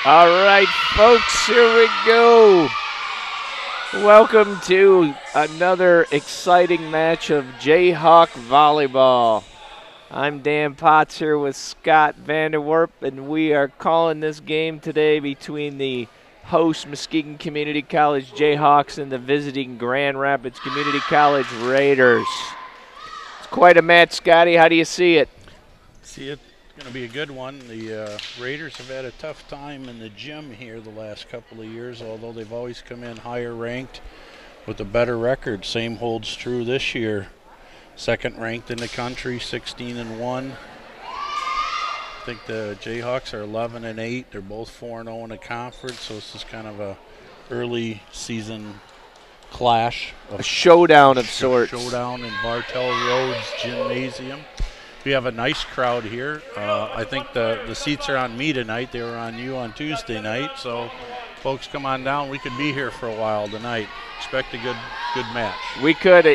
All right, folks, here we go. Welcome to another exciting match of Jayhawk volleyball. I'm Dan Potts here with Scott Vanderwerp, and we are calling this game today between the host Muskegon Community College Jayhawks and the visiting Grand Rapids Community College Raiders. It's quite a match, Scotty. How do you see it? See it. Going to be a good one. The Raiders have had a tough time in the gym here the last couple of years, although they've always come in higher ranked with a better record. Same holds true this year. Second ranked in the country, 16-1. I think the Jayhawks are 11-8. They're both 4-0 in the conference, so this is kind of a early season clash. A showdown of sorts. Showdown in Bartell Road's gymnasium. We have a nice crowd here. I think the seats are on me tonight. They were on you on Tuesday night. So, folks, come on down. We could be here for a while tonight. Expect a good match. We could.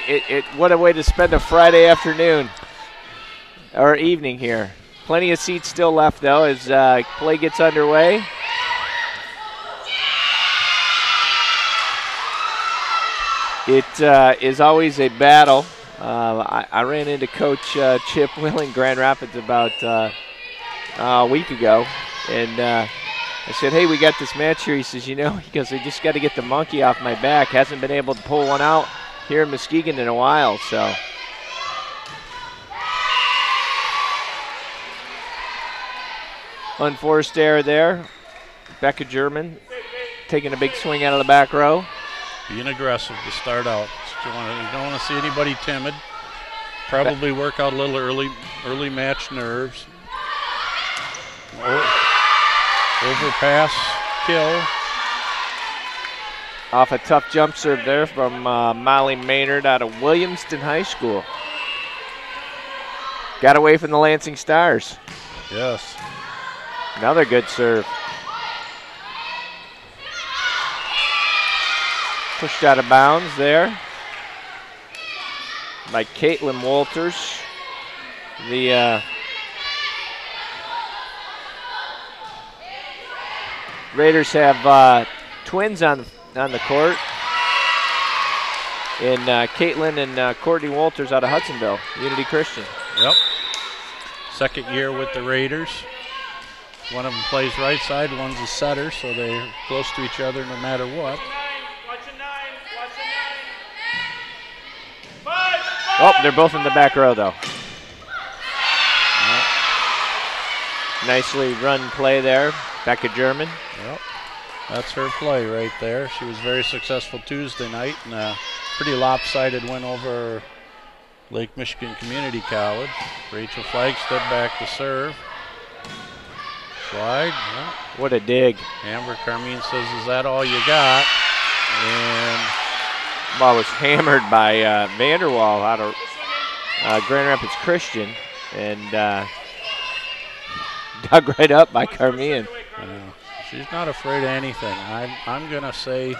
What a way to spend a Friday afternoon or evening here. Plenty of seats still left, though, as play gets underway. It is always a battle. I ran into Coach Chip Will in Grand Rapids about a week ago, and I said, hey, we got this match here. He says, you know, he goes, I just got to get the monkey off my back. Hasn't been able to pull one out here in Muskegon in a while, so. Unforced error there. Becca German taking a big swing out of the back row. Being aggressive to start out. You don't want to see anybody timid. Probably work out a little early match nerves. Overpass, kill. Off a tough jump serve there from Molly Maynard out of Williamston High School. Got away from the Lansing Stars. Yes. Another good serve. Pushed out of bounds there by Caitlin Walters. The Raiders have twins on the court, and Caitlin and Courtney Walters out of Hudsonville, Unity Christian. Yep. Second year with the Raiders. One of them plays right side, one's a setter, so they're close to each other no matter what. Oh, they're both in the back row, though. Yep. Nicely run play there. Becca German. Yep. That's her play right there. She was very successful Tuesday night in a pretty lopsided win over Lake Michigan Community College. Rachel Flagstead back to serve. Slide. Yep. What a dig. Amber Carmine says, is that all you got? And ball was hammered by Vanderwall out of Grand Rapids Christian, and dug right up by Carmine. She's not afraid of anything. I'm going to say,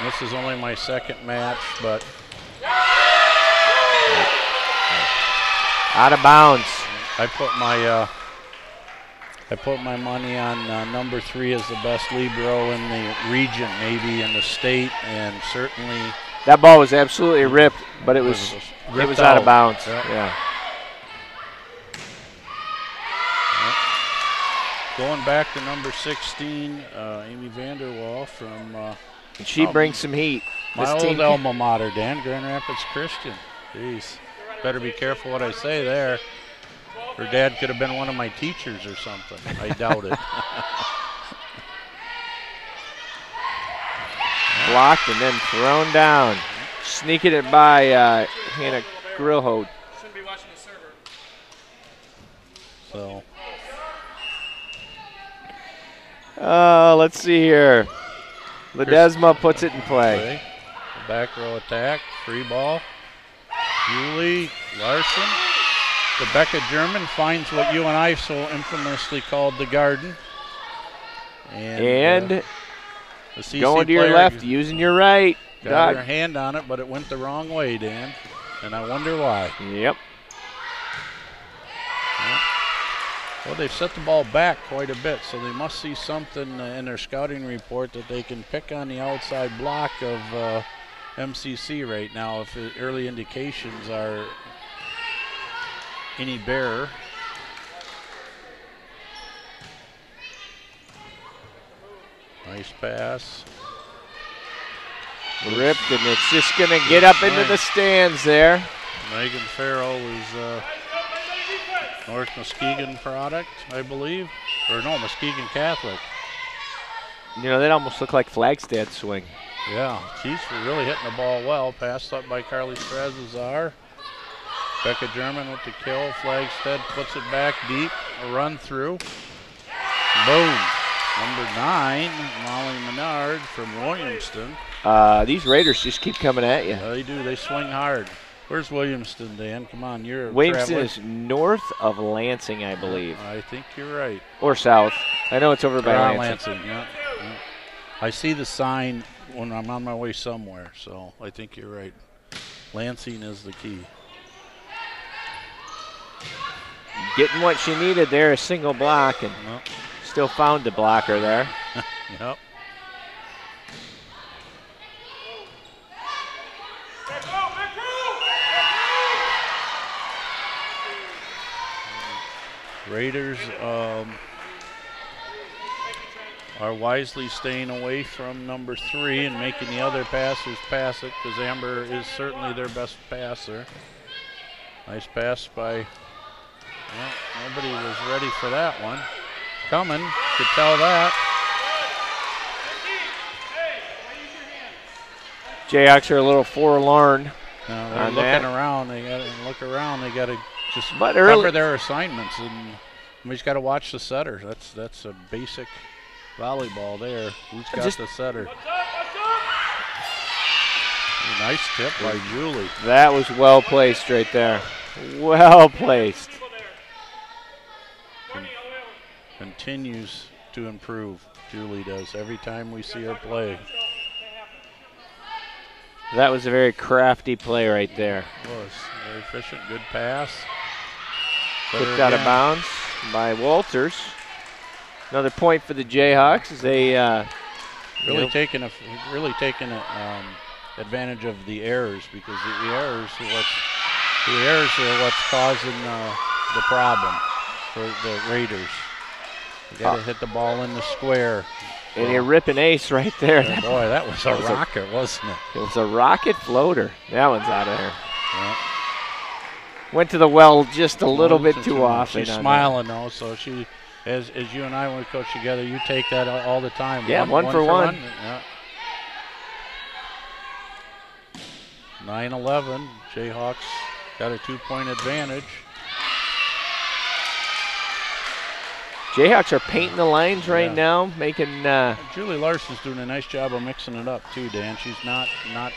this is only my second match, but out of bounds. I put my money on number 3 as the best libero in the region, maybe in the state, and certainly. That ball was absolutely ripped, but it was out of bounds. Yep. Yeah. Yep. Going back to number 16, Amy Vanderwall from. And she brings some heat. My old alma mater, Dan, Grand Rapids Christian. Jeez, better be careful what I say there. Her dad could have been one of my teachers or something. I doubt it. Blocked and then thrown down. Sneaking it by Hannah Grillhoed. Shouldn't be watching the server. So. Let's see here. Ledesma puts it in play. Back row attack, free ball. Julie Larson. Rebecca German finds what you and I so infamously called the garden. And the going to your left, using your right. Got her hand on it, but it went the wrong way, Dan. And I wonder why. Yep. Well, they've set the ball back quite a bit, so they must see something in their scouting report that they can pick on the outside block of MCC right now if the early indications are any bearer. Nice pass. Ripped, and it's just going to get up into the stands there. Megan Farrell is North Muskegon product, I believe. Or no, Muskegon Catholic. You know, that almost looked like Flagstad swing. Yeah, she's really hitting the ball well. Passed up by Carly Strazazar. Becca German with the kill. Flagstead puts it back deep. A run through. Boom. Number 9, Molly Menard from Williamston. These Raiders just keep coming at you. Yeah, they do. They swing hard. Where's Williamston, Dan? Come on, you're a Williamston traveler. is north of Lansing, I believe. I think you're right. Or south. I know it's over by Lansing. Yeah. I see the sign when I'm on my way somewhere, so I think you're right. Lansing is the key. Getting what she needed there, a single block, and still found the blocker there. Yep. Raiders are wisely staying away from number 3 and making the other passers pass it because Amber is certainly their best passer. Nice pass by, well, nobody was ready for that one. Coming, could tell that. Jayhawks are a little forlorn. Now they're looking around. They got to look around. They got to just cover their assignments, and we just got to watch the setter. That's a basic volleyball there. Who's got the setter? Nice tip by Julie. That was well placed right there. Well placed. Continues to improve. Julie does every time we see her play. That was a very crafty play right there. It was very efficient. Good pass. Kicked out of bounds by Walters. Another point for the Jayhawks as they really taking advantage of the errors because the errors are what's causing the problem for the Raiders. You got to hit the ball in the square. And you're ripping ace right there. Yeah, boy, that was a rocket, wasn't it? It was a rocket floater. That one's out of there. Yeah. Went to the well just a little bit too often. She's smiling though, so she, as you and I when we coach together, you take that all the time. Yeah, one for one. Yeah. 9-11, Jayhawks got a 2-point advantage. Jayhawks are painting the lines right now, making. Julie Larson's doing a nice job of mixing it up too, Dan. She's not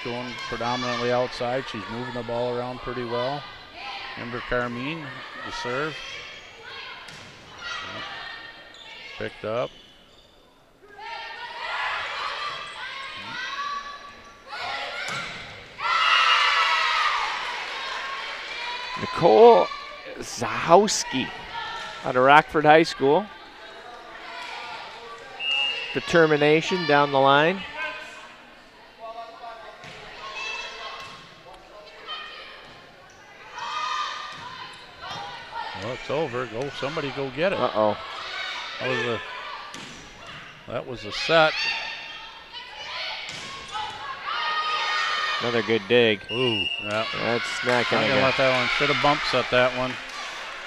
going predominantly outside. She's moving the ball around pretty well. Amber Carmine, the serve. Picked up. Nicole Zahowski out of Rockford High School. Determination down the line. Well, it's over. Somebody go get it. Uh-oh. That was a set. Another good dig. Ooh, yeah. That's not going to let that one. Should have bump set that one.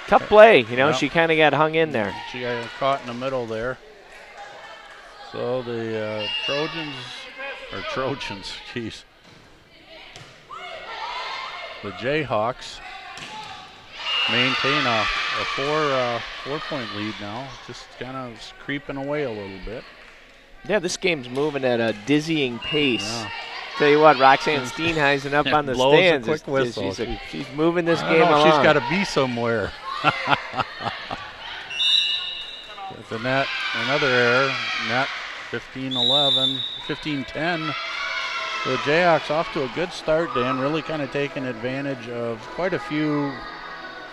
Tough play, she kind of got hung in there. She got caught in the middle there. So the Trojans, geez. The Jayhawks maintain a 4-point lead now. Just kind of creeping away a little bit. Yeah, this game's moving at a dizzying pace. Yeah. Tell you what, Roxanne Steenheisen up on the stands. A quick whistle. She's moving this game along. She's got to be somewhere. With the net, another error. Net 15-11, 15-10. The Jayhawks off to a good start, Dan. Really kind of taking advantage of quite a few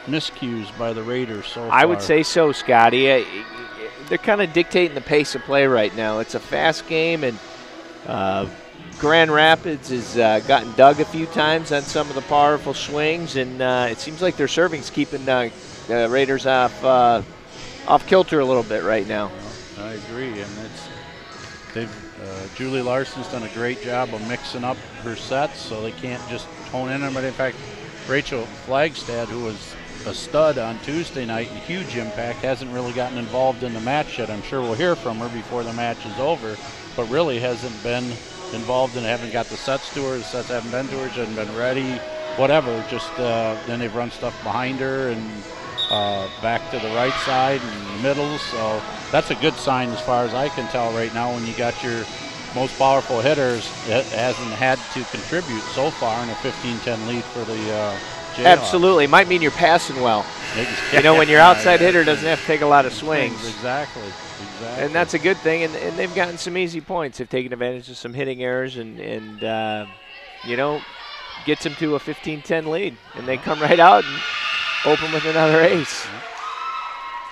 miscues by the Raiders so far. I would say so, Scotty. They're kind of dictating the pace of play right now. It's a fast game, and Grand Rapids has gotten dug a few times on some of the powerful swings, and it seems like their serving's keeping the Raiders off kilter a little bit right now. Well, I agree, and Julie Larson's done a great job of mixing up her sets, so they can't just hone in on them. In fact, Rachel Flagstad, who was a stud on Tuesday night and huge impact, hasn't really gotten involved in the match yet. I'm sure we'll hear from her before the match is over, but really hasn't been involved in it. Haven't got the sets to her, the sets haven't been to her, she hasn't been ready, whatever. Just then they've run stuff behind her and back to the right side and middle, so that's a good sign as far as I can tell right now. When you got your most powerful hitters, it hasn't had to contribute so far in a 15-10 lead for the Jayhawks. Absolutely. Might mean you're passing well. You know, when your outside hitter doesn't have to take a lot of swings. Exactly. And that's a good thing, and they've gotten some easy points. They've taken advantage of some hitting errors and you know, gets them to a 15-10 lead. And they come right out and open with another ace. Yeah.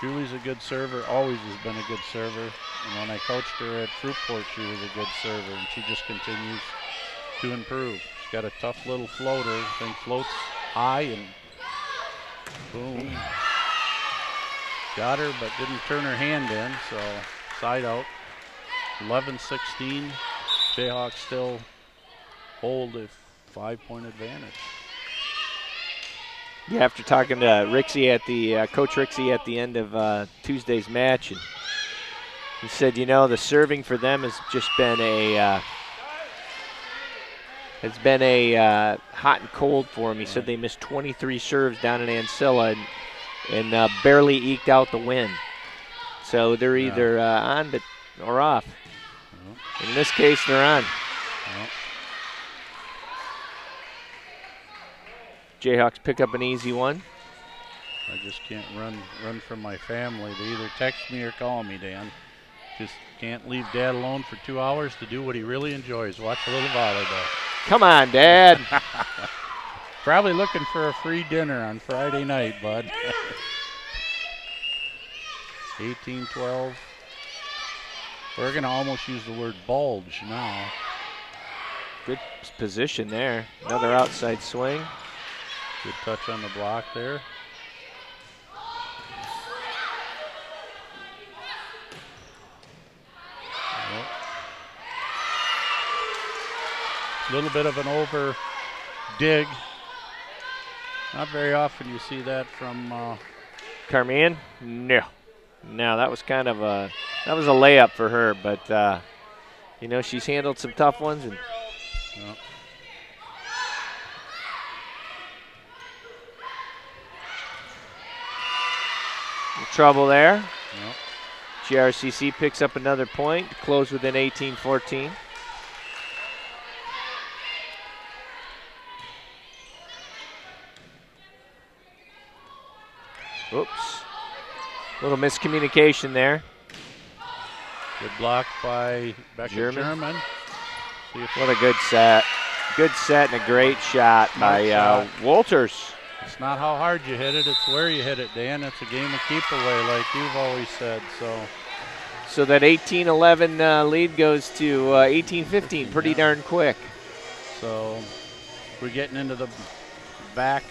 Julie's a good server, always has been a good server. And when I coached her at Fruitport, she was a good server, and she just continues to improve. She's got a tough little floater. I think floats high and boom. Got her, but didn't turn her hand in, so side out. 11-16. Jayhawks still hold a 5-point advantage. Yeah, after talking to Rixie at the Coach Rixie at the end of Tuesday's match, and he said, you know, the serving for them has just been a hot and cold for him. He said they missed 23 serves down in Ancilla and barely eked out the win. So they're either on or off. In this case, they're on. Jayhawks pick up an easy one. I just can't run from my family. They either text me or call me, Dan. Just can't leave Dad alone for 2 hours to do what he really enjoys, watch a little volleyball. Come on, Dad. Probably looking for a free dinner on Friday night, bud. 18-12. We're going to almost use the word bulge now. Good position there. Another outside swing. Good touch on the block there. A little bit of an over dig. Not very often you see that from Carmian. No, that was kind of a layup for her, but you know, she's handled some tough ones and. Trouble there. Yep. GRCC picks up another point, close within 18-14. Oops. Little miscommunication there. Good block by Becca German. What a good set. Good set and a great shot by Walters. It's not how hard you hit it, it's where you hit it, Dan. It's a game of keep away, like you've always said. So that 18-11 lead goes to 18-15 pretty darn quick. So we're getting into the back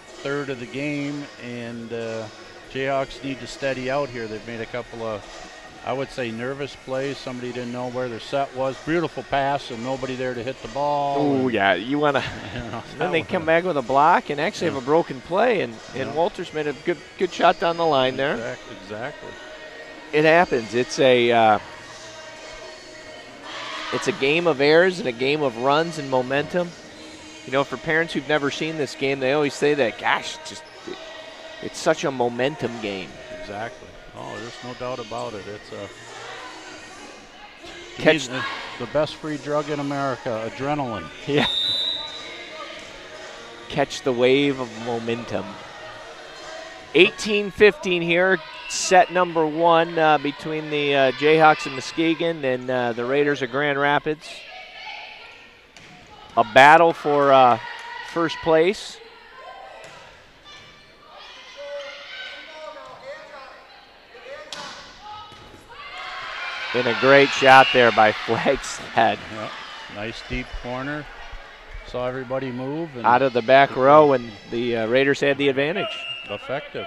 third of the game, and Jayhawks need to steady out here. They've made a couple of, I would say, nervous plays. Somebody didn't know where their set was. Beautiful pass and nobody there to hit the ball. Oh, yeah, you want to. Then they come back with a block and actually have a broken play, and Walters made a good shot down the line there. Exactly. It happens. It's a game of errors and a game of runs and momentum. You know, for parents who've never seen this game, they always say that, gosh, it's such a momentum game. Exactly. Oh, there's no doubt about it. It's the best free drug in America, adrenaline. Yeah. Catch the wave of momentum. 18-15 here, set number one between the Jayhawks and Muskegon and the Raiders of Grand Rapids. A battle for first place. And a great shot there by Flagstead. Yep. Nice deep corner. Saw everybody move. And out of the back row, and the Raiders had the advantage. Effective.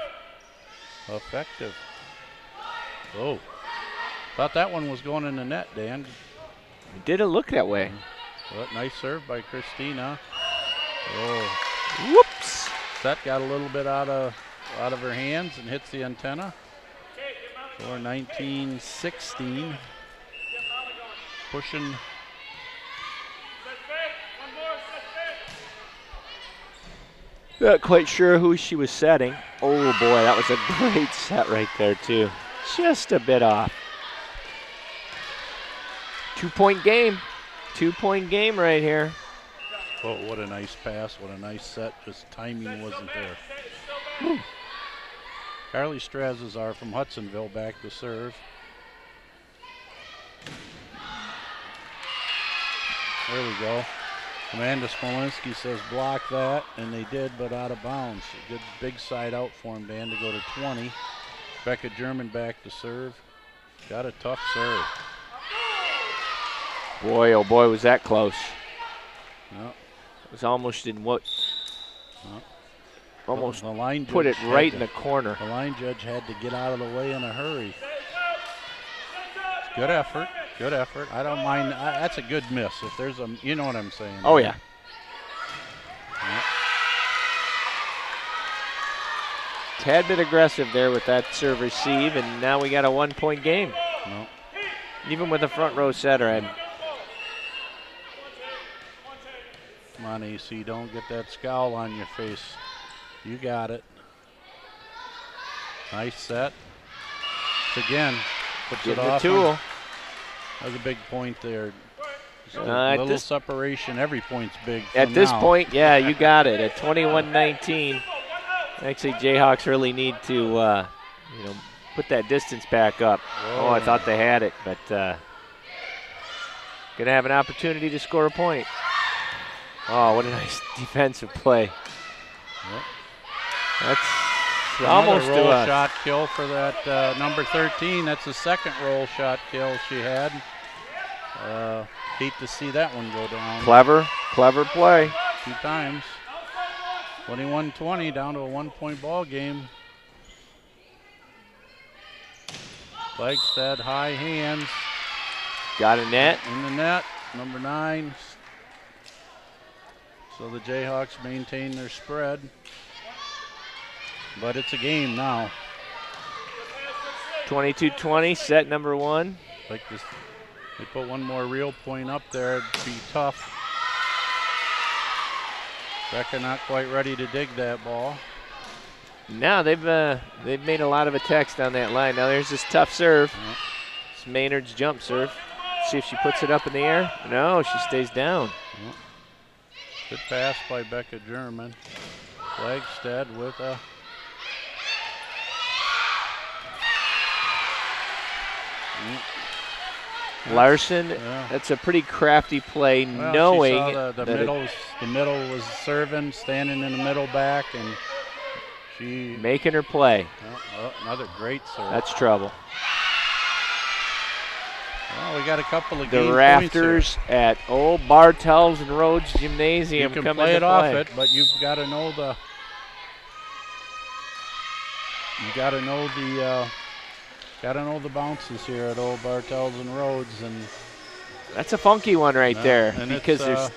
Effective. Oh. Thought that one was going in the net, Dan. It didn't look that way. Well, nice serve by Christina. Oh. Whoops. Set got a little bit out of her hands and hits the antenna. For 19-16. Pushing. Not quite sure who she was setting. Oh boy, that was a great set right there too. Just a bit off. 2-point game. 2-point game right here. Oh, what a nice pass. What a nice set. Just timing wasn't there. Whew. Carly Strazazar from Hudsonville back to serve. There we go. Amanda Smolinski says block that, and they did, but out of bounds. A good big side out for him, Dan, to go to 20. Becca German back to serve. Got a tough serve. Boy, oh boy, was that close. Yep. It was almost in what? Yep. Almost the line put it right in the corner. The line judge had to get out of the way in a hurry. Good effort. Good effort. I don't mind. That's a good miss. If there's a, you know what I'm saying. Oh, yeah. Yep. Tad bit aggressive there with that serve receive, and now we got a 1-point game. No. Even with the front row setter. Come on, AC. Don't get that scowl on your face. You got it. Nice set. Again, puts it off. Tool. That was a big point there. At little this separation. Every point's big. At this now. point, yeah, you got it. At 21-19, actually, Jayhawks really need to, put that distance back up. Whoa. Oh, I thought they had it, but going to have an opportunity to score a point. Oh, what a nice defensive play. Yep. That's another almost roll to us. shot kill for that number 13. That's the second roll shot kill she had. Hate to see that one go down. Clever play. 2 times. 21-20, down to a 1-point ball game. Flagstead, high hands. Got a net. In the net, number 9. So the Jayhawks maintain their spread. But it's a game now. 22-20, set number 1. Like this, they put one more real point up there, it'd be tough. Becca not quite ready to dig that ball. Now they've made a lot of attacks down that line. Now there's this tough serve. Yep. It's Maynard's jump serve. See if she puts it up in the air. No, she stays down. Yep. Good pass by Becca German. Flagstead with a Larson, yeah. That's a pretty crafty play, well, knowing she saw the middle was serving, standing in the middle back, and she making her play. Another great serve. That's trouble. Well, we got a couple of the game rafters points here. At Old Bartels and Rhodes Gymnasium. You can come play into it off play. it, but you've got to know the. You got to know the. Got to know the bounces here at Old Bartels and Rhodes, and that's a funky one right there, because there's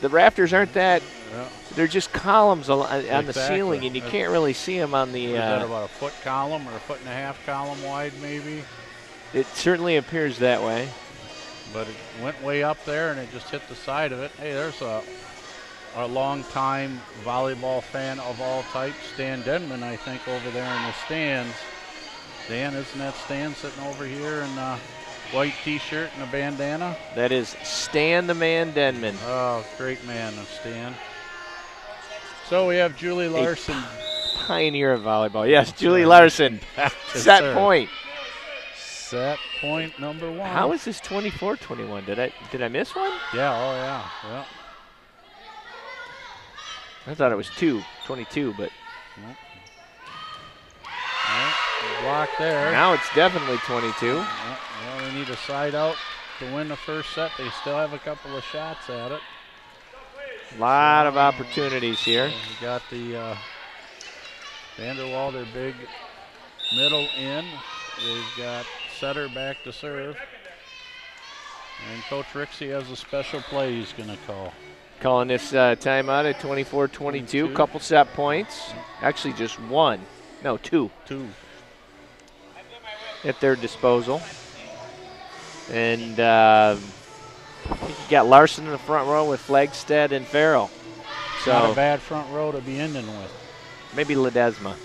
the rafters aren't that. Yeah. They're just columns on the ceiling, and you can't really see them on the. Is that about a foot column or a 1.5 column wide, maybe? It certainly appears that way. But it went way up there, and it just hit the side of it. Hey, there's a long-time volleyball fan of all types, Stan Denman, I think, over there in the stands. Dan, isn't that Stan sitting over here in a white T-shirt and a bandana? That is Stan the Man Denman. Oh, great man, Stan. So we have Julie Larson. Pioneer of volleyball. Yes, Julie Larson. Set point. Set point number 1. How is this 24-21? Did I miss one? Yeah, oh yeah. I thought it was 22, but. Nope. Block there. Now it's definitely 22. Yep. they need a side out to win the first set. They still have a couple of shots at it. A lot of opportunities here. We got the Vanderwall, their big middle in. They've got setter back to serve. And Coach Rixey has a special play he's going to call. Calling this timeout at 24-22. Couple set points. Actually just one. No, two. Two. At their disposal. And you got Larson in the front row with Flagstead and Farrell. So not a bad front row to be ending with. Maybe Ledesma.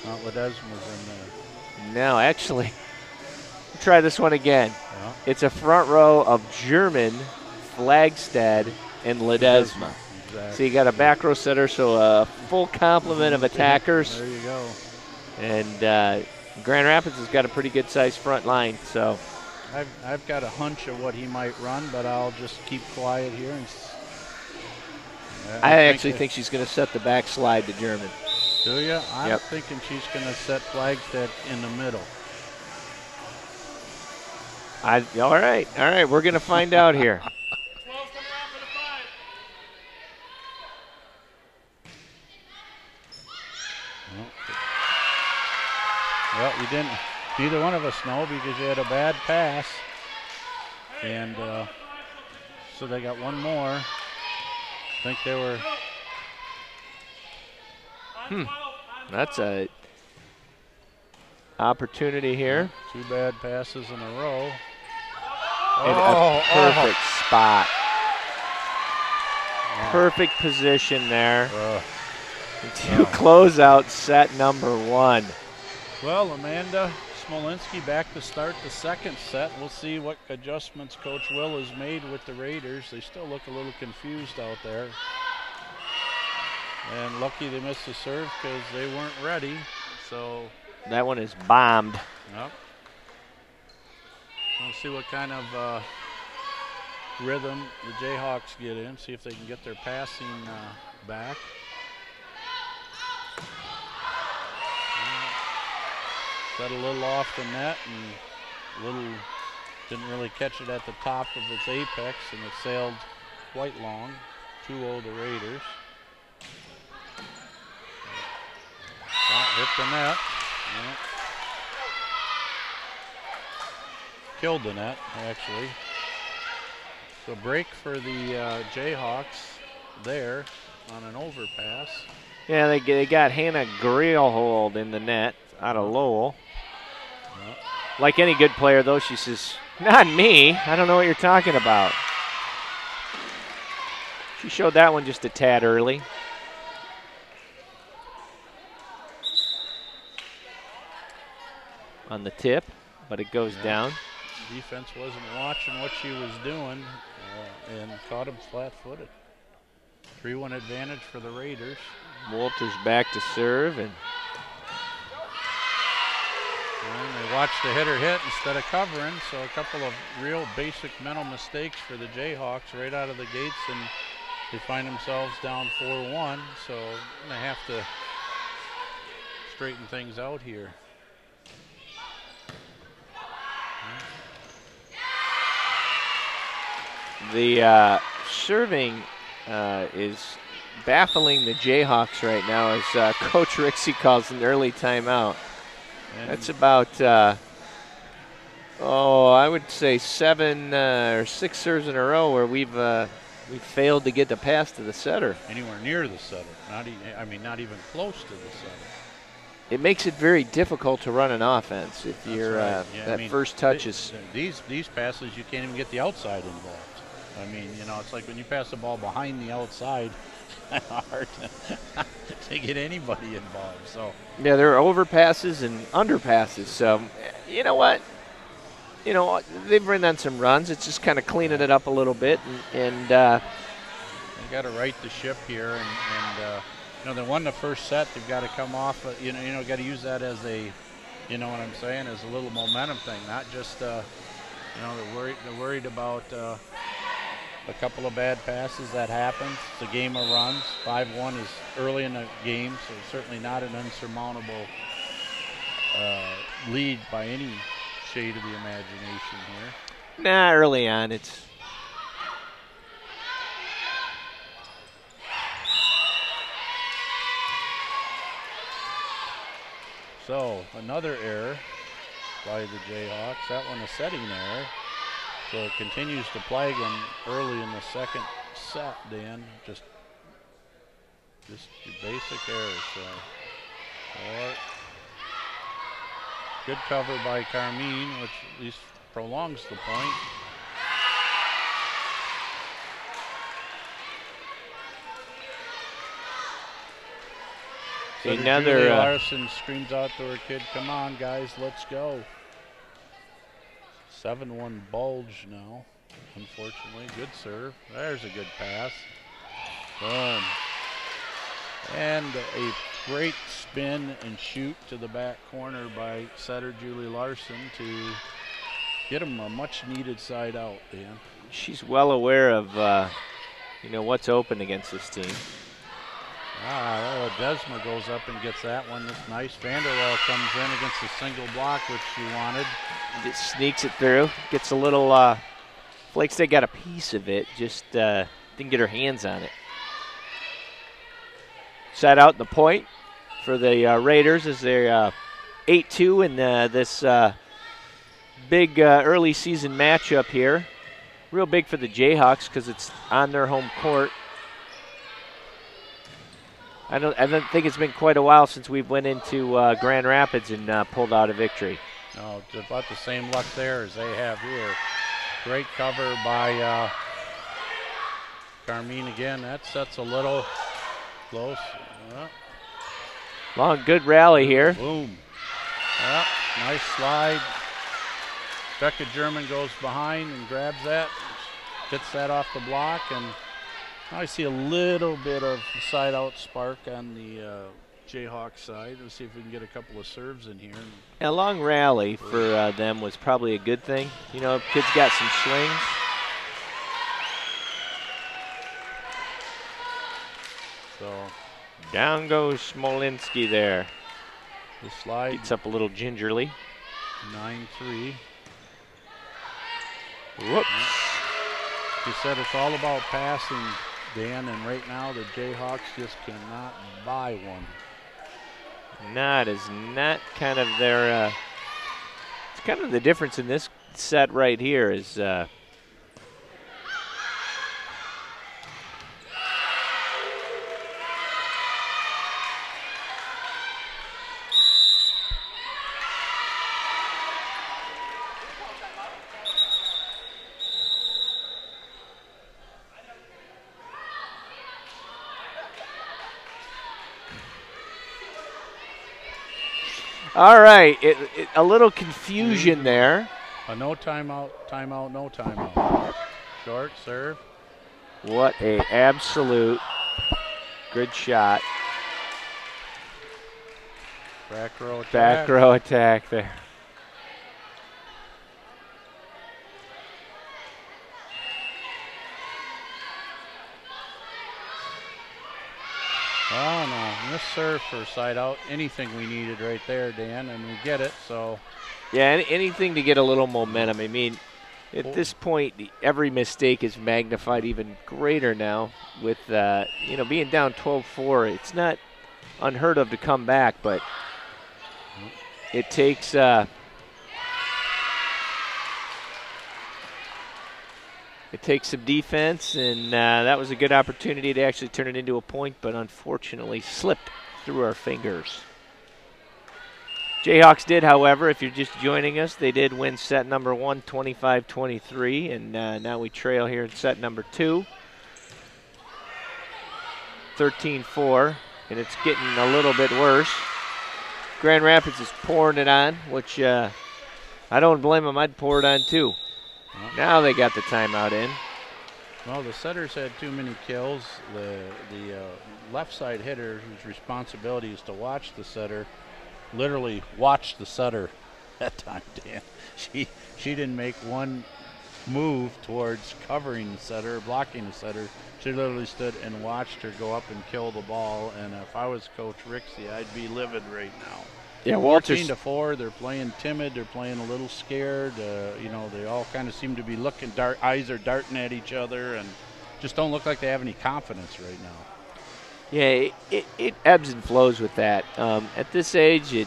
Not Ledesma's in there. No, actually, try this one again. Yeah. It's a front row of German, Flagstead, and Ledesma. Exactly. So you got a back row setter, so a full complement of attackers. There you go. And Grand Rapids has got a pretty good sized front line. So I've got a hunch of what he might run, but I'll just keep quiet here. And I actually think she's going to set the backslide to German. Do you? I'm Yep. thinking she's going to set Flagstead in the middle. All right. We're going to find out here. Well, you didn't. Neither one of us know because you had a bad pass, and so they got one more. I think they were. That's a opportunity here. Two bad passes in a row. In a perfect spot. Yeah. Perfect position there. To close out set number one. Well, Amanda Smolinski back to start the second set. We'll see what adjustments Coach Will has made with the Raiders. They still look a little confused out there. And lucky they missed the serve because they weren't ready. So that one is bombed. Yep. We'll see what kind of rhythm the Jayhawks get in. See if they can get their passing back. Got a little off the net and didn't really catch it at the top of its apex, and it sailed quite long. 2-0 the Raiders. Hit the net. Yeah. Killed the net, actually. So break for the Jayhawks there on an overpass. Yeah, they got Hannah Greelhold in the net out of Lowell. Yep. Like any good player, though, she says, "Not me. I don't know what you're talking about." She showed that one just a tad early. On the tip, but it goes down. Defense wasn't watching what she was doing and caught him flat-footed. 3-1 advantage for the Raiders. Walters back to serve, and they watched the hitter hit instead of covering, so a couple of real basic mental mistakes for the Jayhawks right out of the gates, and they find themselves down 4-1, so they have to straighten things out here. The serving is baffling the Jayhawks right now as Coach Rixey calls an early timeout. And that's about, I would say 7 or 6 serves in a row where we've failed to get the pass to the setter. Anywhere near the setter. Not even close to the setter. It makes it very difficult to run an offense if you're right. Yeah, first touch is. These passes, you can't even get the outside involved. I mean, it's like when you pass the ball behind the outside, it's hard to get anybody involved. So yeah, there are overpasses and underpasses. So you know what? They've run on some runs. It's just kind of cleaning it up a little bit, and they got to right the ship here, and they won the first set. They've got to come off. Got to use that as a, what I'm saying, as a little momentum thing, not just they're worried about. A couple of bad passes, that happens. It's a game of runs. 5-1 is early in the game, so certainly not an unsurmountable lead by any shade of the imagination here. Nah, early on it's. So another error by the Jayhawks. That one a setting error. So it continues to plague them early in the second set, Dan. Just your basic errors. So, or good cover by Carmine, which at least prolongs the point. So Another Julie Larson screams out to her kid, "Come on, guys, let's go." 7-1 bulge now, unfortunately. Good serve. There's a good pass. Boom. And a great spin and shoot to the back corner by setter Julie Larson to get him a much needed side out, Dan. She's well aware of what's open against this team. Desma goes up and gets that one. That's nice. Vanderwall comes in against the single block, which she wanted. It sneaks it through. Gets a little, Flake State got a piece of it, just didn't get her hands on it. Set out the point for the Raiders as they're 8-2 in this big early season matchup here. Real big for the Jayhawks because it's on their home court. I don't think it's been quite a while since we've went into Grand Rapids and pulled out a victory. No, it's about the same luck there as they have here. Great cover by Carmine again. That sets a little close. Long, good rally here. Boom. Nice slide. Becca German goes behind and grabs that. Gets that off the block, and I see a little bit of side out spark on the Jayhawk side. Let's see if we can get a couple of serves in here. A long rally for them was probably a good thing. You know, kids got some swings. So down goes Smolinski there. The slide gets up a little gingerly. 9-3. Whoops. He said it's all about passing, Dan, and right now the Jayhawks just cannot buy one. Is not kind of their. It's kind of the difference in this set right here is. All right, a little confusion there. A no timeout, timeout, no timeout. Short serve. What a absolute good shot. Back row attack. Back row attack there. Oh no, this serve for side out, anything we needed right there, Dan, and we get it, so. Yeah, anything to get a little momentum. I mean, at this point, every mistake is magnified even greater now with, being down 12-4. It's not unheard of to come back, but it takes some defense, and that was a good opportunity to actually turn it into a point, but unfortunately slipped through our fingers. Jayhawks did, however, if you're just joining us, they did win set number 1, 25-23, and now we trail here in set number 2, 13-4, and it's getting a little bit worse. Grand Rapids is pouring it on, which I don't blame them. I'd pour it on too. Now they got the timeout in. Well, the setters had too many kills. The left side hitter, whose responsibility is to watch the setter, literally watched the setter that time, Dan. She didn't make one move towards covering the setter, blocking the setter. She literally stood and watched her go up and kill the ball. And if I was Coach Rixey, I'd be livid right now. Yeah, Walters. 14-4. They're playing timid. They're playing a little scared. You know, they all kind of seem to be looking. Eyes are darting at each other, and just don't look like they have any confidence right now. Yeah, it ebbs and flows with that. At this age, you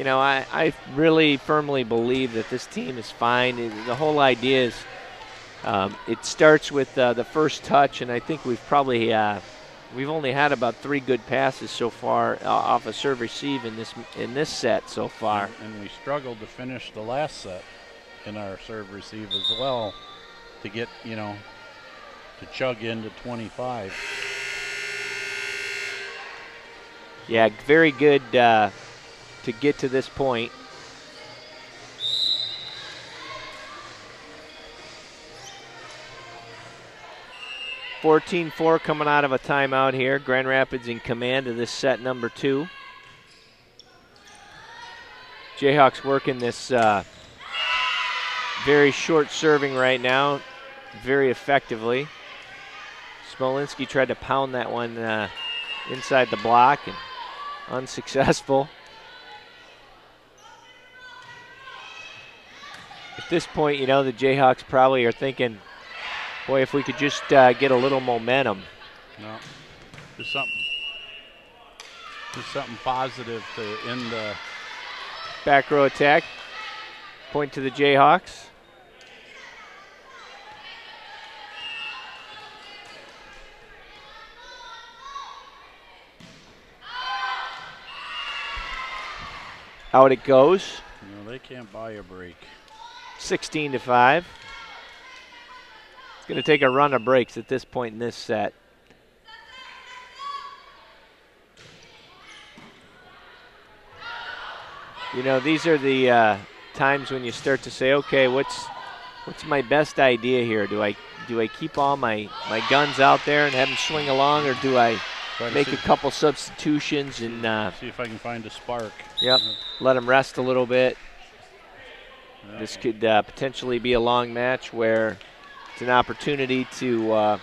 know, I really firmly believe that this team is fine. The whole idea is it starts with the first touch, and I think we've probably we've only had about 3 good passes so far off a serve receive in this set so far. And we struggled to finish the last set in our serve receive as well to get, you know, to chug into 25. Yeah, very good to get to this point. (14-4) coming out of a timeout here. Grand Rapids in command of this set number 2. Jayhawks working this very short serving right now, very effectively. Smolinski tried to pound that one inside the block and unsuccessful. At this point, you know, the Jayhawks probably are thinking, boy, if we could just get a little momentum. No, just something positive to end the back row attack. Point to the Jayhawks. Out it goes. You know, they can't buy a break. 16-5. It's going to take a run of breaks at this point in this set. You know, these are the times when you start to say, okay, what's my best idea here? Do I keep all my guns out there and have them swing along, or do I make a couple substitutions and see if I can find a spark? Yep. Let them rest a little bit. Yep. This could potentially be a long match where it's an opportunity to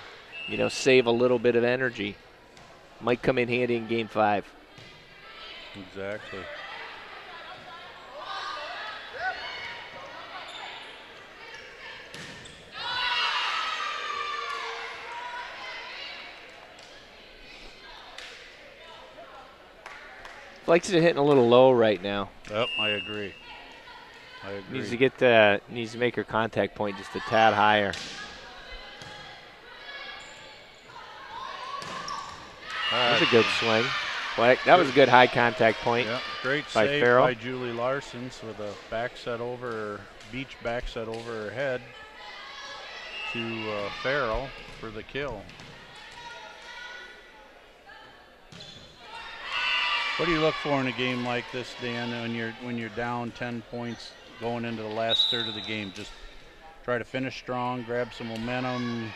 you know, save a little bit of energy. Might come in handy in Game 5. Exactly. Likes it hitting a little low right now. Yep, I agree. Needs to make her contact point just a tad higher. That was a good swing. Well, that was a good high contact point. Yep, great by save Farrell. by Julie Larsons with a back set over, beach back set over her head to Farrell for the kill. What do you look for in a game like this, Dan, when you're down 10 points going into the last third of the game? Just try to finish strong, grab some momentum.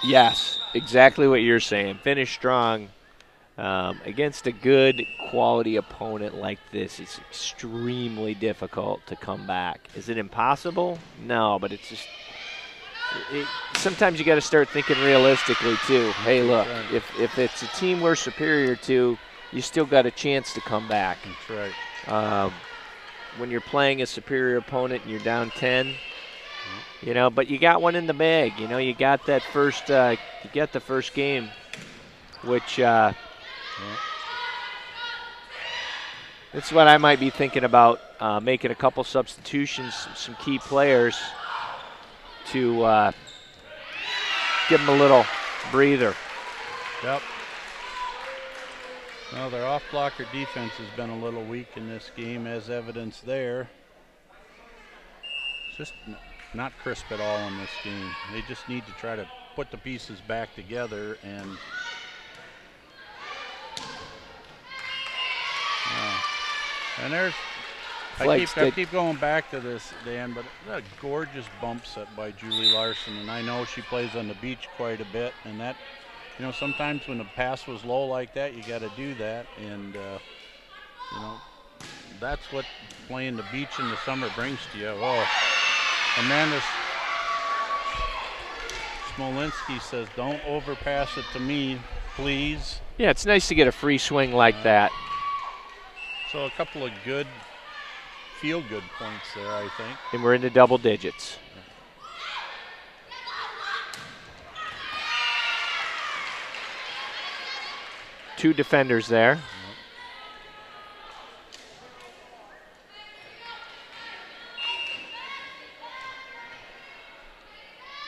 Yes, exactly what you're saying. Finish strong against a good quality opponent like this. It's extremely difficult to come back. Is it impossible? No, but it's just sometimes you got to start thinking realistically too. Hey, look, if it's a team we're superior to, you still got a chance to come back. That's right. When you're playing a superior opponent and you're down 10, you know, but you got one in the bag. You know, you got that first, you get the first game, which that's what I might be thinking about, making a couple substitutions, some key players to give them a little breather. Yep. Well, their off-blocker defense has been a little weak in this game, as evidenced there. It's just not crisp at all in this game. They just need to try to put the pieces back together and there's I keep going back to this, Dan, but a gorgeous bump set by Julie Larson, and I know she plays on the beach quite a bit, and that, you know, sometimes when the pass was low like that, you got to do that, and you know, that's what playing the beach in the summer brings to you. Oh, Amanda Smolinski says, "Don't overpass it to me." please. Yeah, it's nice to get a free swing like that. So a couple of good, feel-good points there, I think. And we're into double digits. Two defenders there.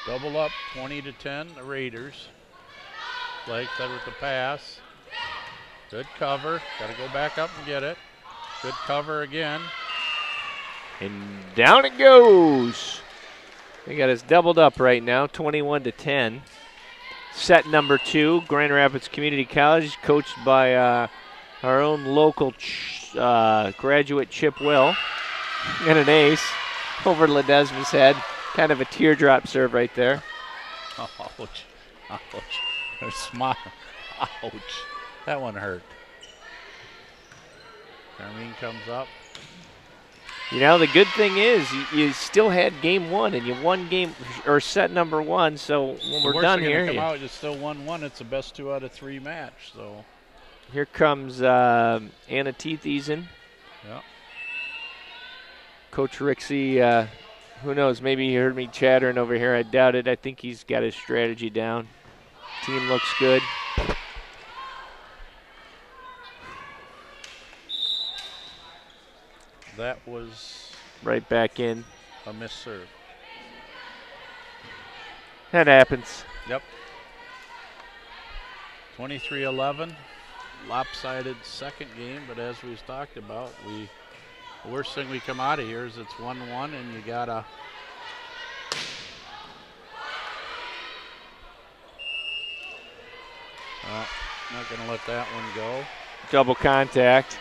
Double up, 20-10, the Raiders. Blake said with the pass. Good cover. Got to go back up and get it. Good cover again. And down it goes. We got us doubled up right now, 21-10. Set number 2, Grand Rapids Community College, coached by our own local graduate Chip Will. And an ace over Ledesma's head. Kind of a teardrop serve right there. Ouch. Ouch. There's smile. Ouch. That one hurt. Carmine comes up. You know, the good thing is you still had game 1 and you won game or set number 1. So when we're done here, come out, it's still 1-1. It's the best 2 out of 3 match. So here comes Anna Teethiesen. Yeah. Coach Rixey, who knows? Maybe he heard me chattering over here. I doubt it. I think he's got his strategy down. Team looks good. That was right back in. A missed serve. That happens. Yep. 23-11. Lopsided second game, but as we've talked about, the worst thing we come out of here is it's 1-1 and you gotta not gonna let that one go. Double contact.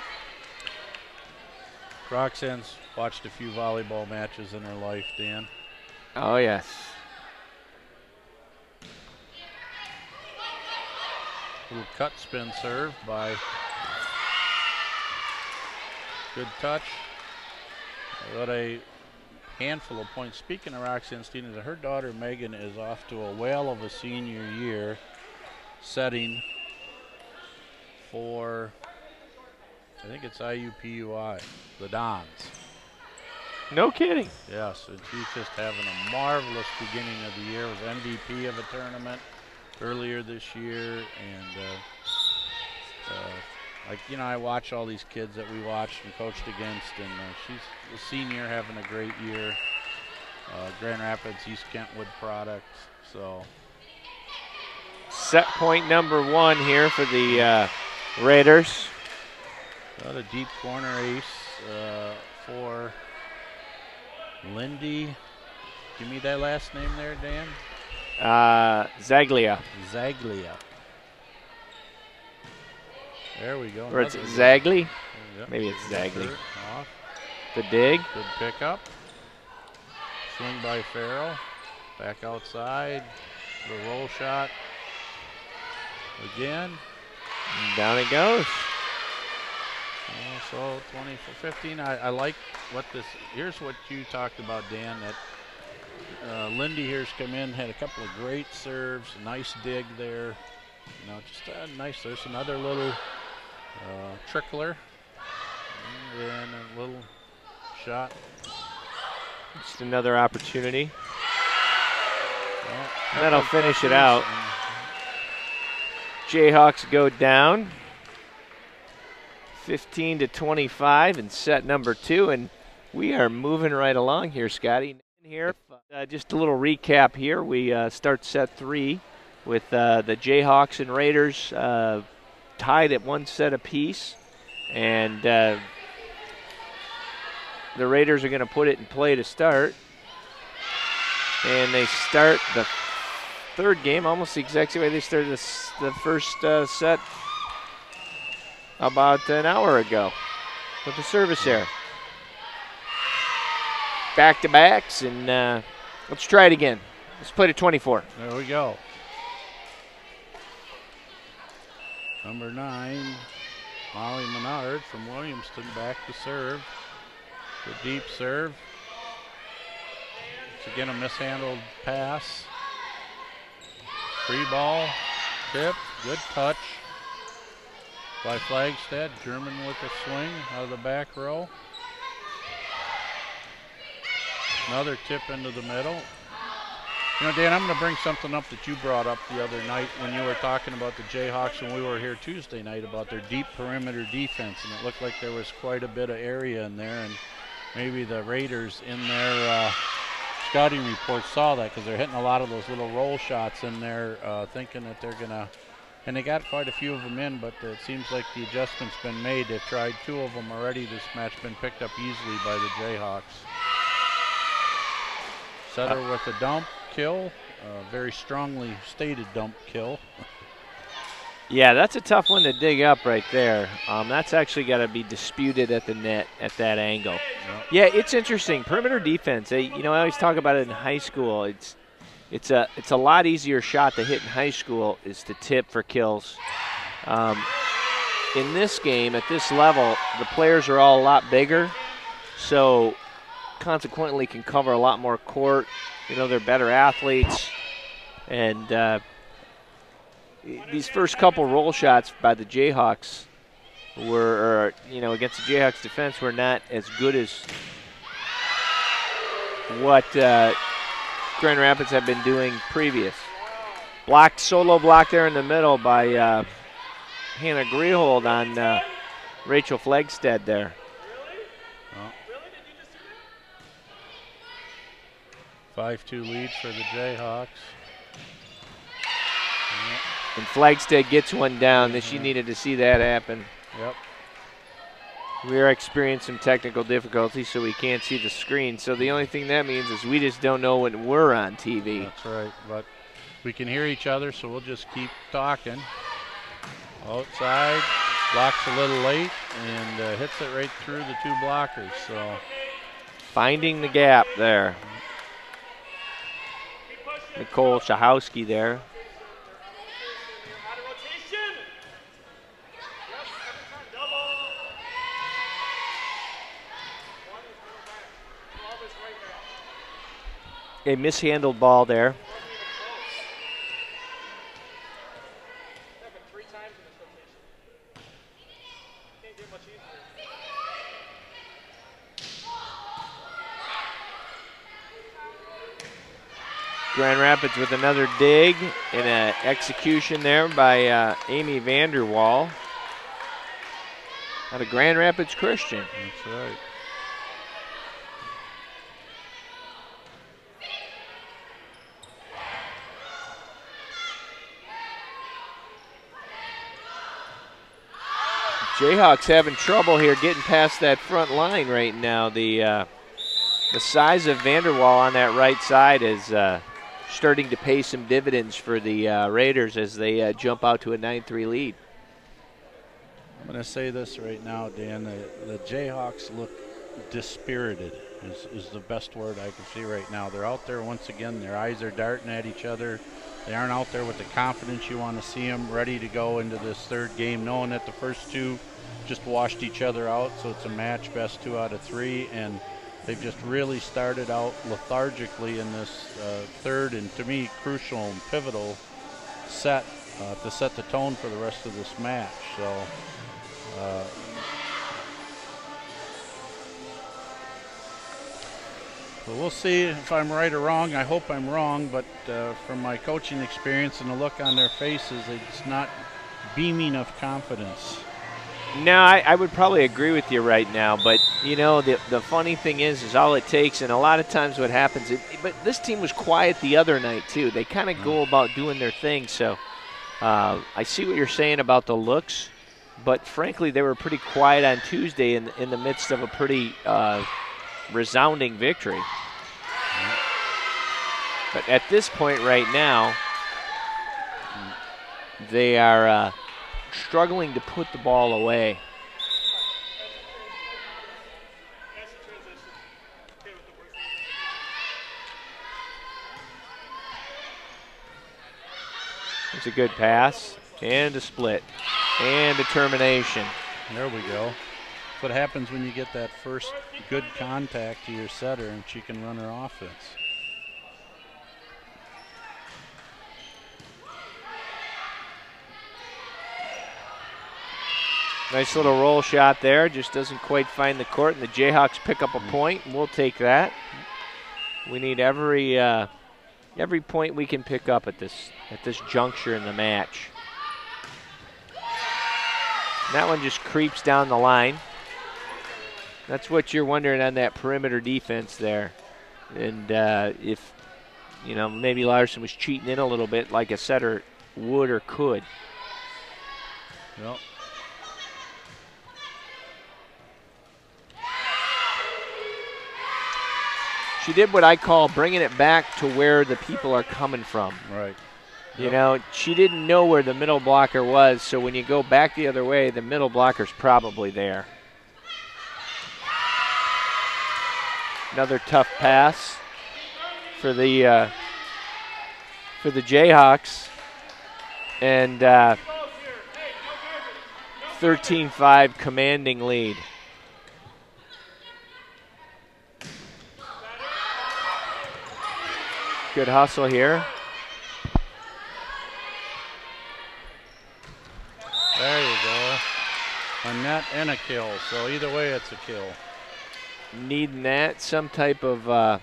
Roxanne's watched a few volleyball matches in her life, Dan. Oh, yes. Little cut spin serve by good touch. Got a handful of points. Speaking of Roxanne Stevens, her daughter Megan is off to a whale of a senior year setting for, I think it's IUPUI, the Dons. No kidding. Yes, and she's just having a marvelous beginning of the year. Was MVP of a tournament earlier this year, and like, you know, I watch all these kids that we watched and coached against, and she's a senior having a great year. Grand Rapids, East Kentwood product, so. Set point number 1 here for the Raiders. Got a deep corner ace for Lindy. Give me that last name there, Dan. Zaglia. Zaglia. There we go. Or it's Zagli. Yep. Maybe it's Zagli. Off. The dig. Good pickup. Swing by Farrell. Back outside. The roll shot. Again. And down it goes. So 20-15. I like what this. Here's what you talked about, Dan. That Lindy here's come in, had a couple of great serves, nice dig there. You know, just nice. There's another little trickler, and a little shot. Just another opportunity. Well, that'll finish it out. Jayhawks go down 15-25 in set number 2, and we are moving right along here, Scotty. Here, just a little recap here. We start set 3 with the Jayhawks and Raiders tied at 1 set apiece, and the Raiders are going to put it in play to start, and they start the third game almost the exact same way they started the first set about an hour ago with the service error. Back-to-backs, and let's try it again. Let's play to 24. There we go. Number 9, Molly Menard from Williamston back to serve. The deep serve. It's again a mishandled pass. Free ball. tip, good touch by Flagstead. German with a swing out of the back row. Another tip into the middle. You know, Dan, I'm going to bring something up that you brought up the other night when you were talking about the Jayhawks when we were here Tuesday night about their deep perimeter defense, and it looked like there was quite a bit of area in there, and maybe the Raiders in their scouting report saw that because they're hitting a lot of those little roll shots in there, thinking that they're going to, and they got quite a few of them in, but it seems like the adjustment's been made. They've tried 2 of them already this match, been picked up easily by the Jayhawks. Setter with a dump kill, very strongly stated dump kill. Yeah, that's a tough one to dig up right there. That's actually got to be disputed at the net at that angle. Yep. Yeah, it's interesting. Perimeter defense. You know, I always talk about it in high school. It's a lot easier shot to hit in high school is to tip for kills. In this game, at this level, the players are all a lot bigger, so consequently can cover a lot more court. You know, they're better athletes, and these first couple roll shots by the Jayhawks were, you know, against the Jayhawks defense were not as good as what Grand Rapids have been doing previous. Blocked, solo block there in the middle by Hannah Grehold on Rachel Flagstead there. 5-2 lead for the Jayhawks. And Flagstead gets one down. She needed to see that happen. Yep. We are experiencing some technical difficulties, so we can't see the screen. So the only thing that means is we just don't know when we're on TV. That's right, but we can hear each other, so we'll just keep talking. Outside, blocks a little late, and hits it right through the 2 blockers. So finding the gap there. Nicole Shahowski there. A mishandled ball there. Grand Rapids with another dig and an execution there by Amy Vanderwall out of Grand Rapids Christian. That's right. Jayhawks having trouble here getting past that front line right now. The size of Vanderwall on that right side is starting to pay some dividends for the Raiders as they jump out to a 9-3 lead. I'm going to say this right now, Dan. The Jayhawks look dispirited is the best word I can see right now. They're out there once again. Their eyes are darting at each other. They aren't out there with the confidence you want to see them, ready to go into this 3rd game, knowing that the first 2 just washed each other out, so it's a match, best 2 out of 3, and they've just really started out lethargically in this 3rd and, to me, crucial and pivotal set to set the tone for the rest of this match. So we'll see if I'm right or wrong. I hope I'm wrong, but from my coaching experience and the look on their faces, it's not beaming of confidence. No, I would probably agree with you right now, but you know the funny thing is all it takes, and a lot of times what happens. But this team was quiet the other night too. They kind of go about doing their thing. So I see what you're saying about the looks, but frankly they were pretty quiet on Tuesday in the midst of a pretty resounding victory. But at this point right now, they are struggling to put the ball away. It's a good pass and a split and a termination. There we go. That's what happens when you get that first good contact to your setter and she can run her offense. Nice little roll shot there. Just doesn't quite find the court, and the Jayhawks pick up a point, and we'll take that. We need every point we can pick up at this juncture in the match. And that one just creeps down the line. That's what you're wondering on that perimeter defense there. And if, you know, maybe Larson was cheating in a little bit like a setter would or could. Yep. She did what I call bringing it back to where the people are coming from. Right. You know, she didn't know where the middle blocker was, so when you go back the other way, the middle blocker's probably there. Another tough pass for the Jayhawks, and 13-5 commanding lead. Good hustle here. There you go. A net and a kill, so either way it's a kill. Needing that, some type of,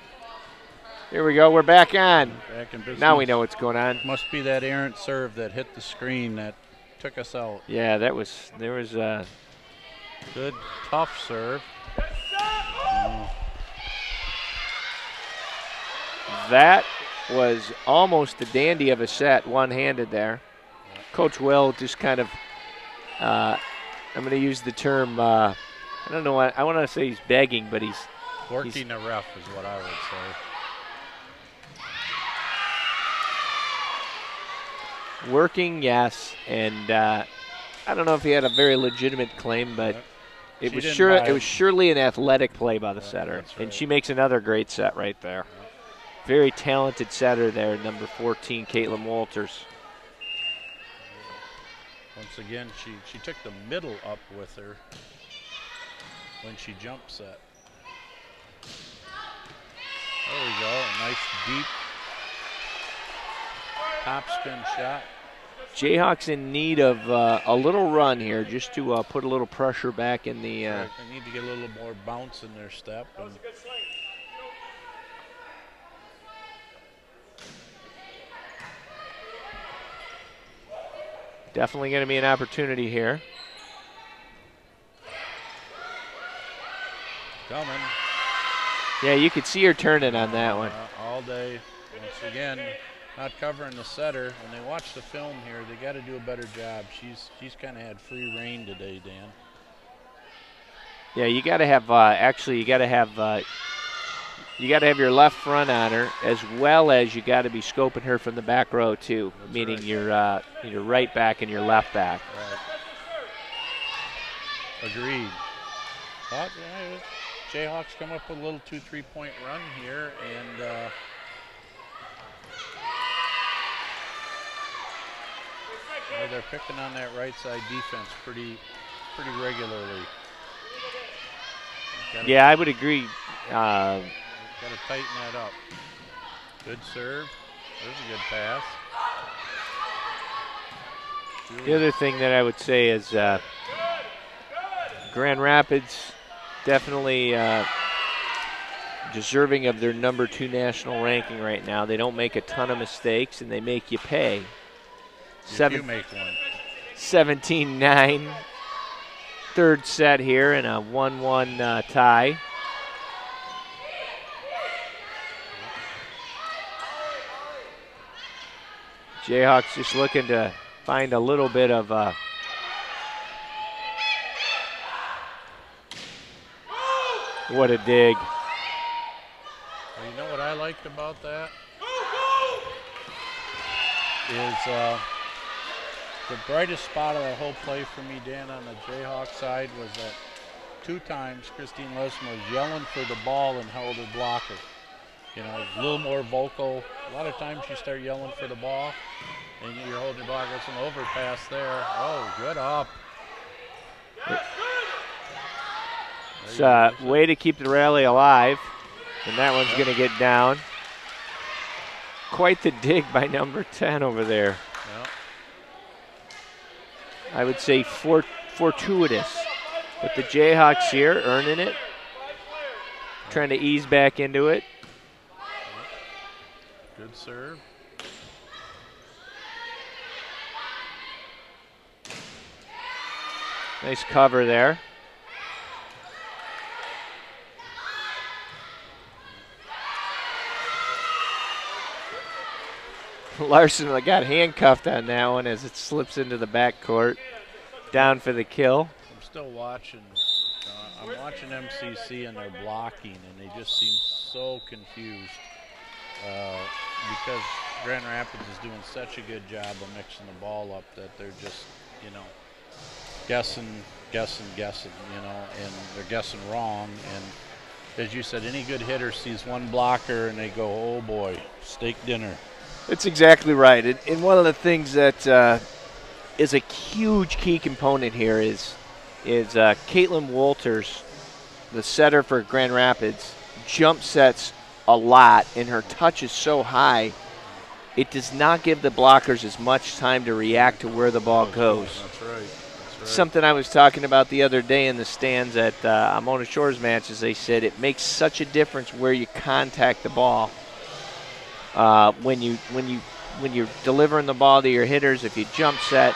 here we go, we're back on. Back in business. Now we know what's going on. Must be that errant serve that hit the screen that took us out. Yeah, there was good, tough serve. That was almost a dandy of a set, one-handed there. Coach Will just kind of, I'm going to use the term, I don't know what, I want to say he's begging, but he's working the ref is what I would say. Working, yes, and I don't know if he had a very legitimate claim, but it was surely an athletic play by the setter, right. And she makes another great set right there. Very talented setter there, number 14, Caitlin Walters. Once again, she took the middle up with her when she jump set. There we go, a nice deep top spin shot. Jayhawks in need of a little run here just to put a little pressure back in the... Right. They need to get a little more bounce in their step. And definitely going to be an opportunity here. Coming. Yeah, you could see her turning on that one. All day. Once again, not covering the setter. When they watch the film here, they got to do a better job. She's kind of had free reign today, Dan. Yeah, you got to have you got to have your left front on her, as well as you got to be scoping her from the back row too. That's meaning right. your right back and your left back. Right. Agreed. But Jayhawks come up with a little 2-3 point run here, and they're picking on that right side defense pretty regularly. Yeah, I would agree. Got to tighten that up. Good serve. There's a good pass. The other thing that I would say is Grand Rapids definitely deserving of their number 2 national ranking right now. They don't make a ton of mistakes, and they make you pay. You make one. 17-9. Third set here in a 1-1 tie. Jayhawks just looking to find a little bit of what a dig. Well, you know what I liked about that? Is the brightest spot of that whole play for me, Dan, on the Jayhawk side was that 2 times Christine Lesman was yelling for the ball and held her blocker. You know, a little more vocal. A lot of times you start yelling for the ball and you're holding your blocker. That's an overpass there. Oh, good up. It's a way to keep the rally alive, and that one's going to get down. Quite the dig by number 10 over there. Yeah. I would say fortuitous. But the Jayhawks here earning it, trying to ease back into it. Good serve. Nice cover there. Larson got handcuffed on that one as it slips into the backcourt. Down for the kill. I'm still watching. I'm watching MCC and they're blocking, and they just seem so confused because Grand Rapids is doing such a good job of mixing the ball up that they're just, you know, guessing, you know, and they're guessing wrong. And as you said, any good hitter sees one blocker and they go, oh boy, steak dinner. That's exactly right. And one of the things that is a huge key component here is Caitlin Walters, the setter for Grand Rapids, jump sets a lot, and her touch is so high, it does not give the blockers as much time to react to where the ball goes. That's right. That's right. Something I was talking about the other day in the stands at Mona Shores matches, they said it makes such a difference where you contact the ball. When you're delivering the ball to your hitters, if you jump set,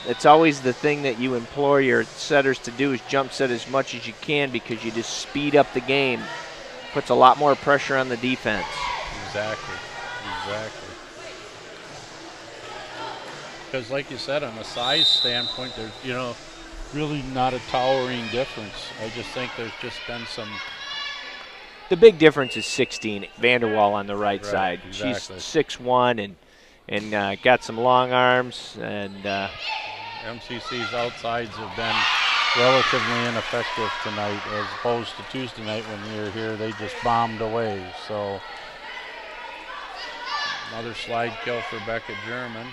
it's always the thing that you implore your setters to do is jump set as much as you can, because you just speed up the game. Puts a lot more pressure on the defense. Exactly. Because like you said, on a size standpoint, there's, you know, really not a towering difference. I just think there's just been some. The big difference is 16, Vanderwall on the right side. Exactly. She's 6'1" and got some long arms, and MCC's outsides have been relatively ineffective tonight, as opposed to Tuesday night when we were here, they just bombed away. So another slide kill for Becca German.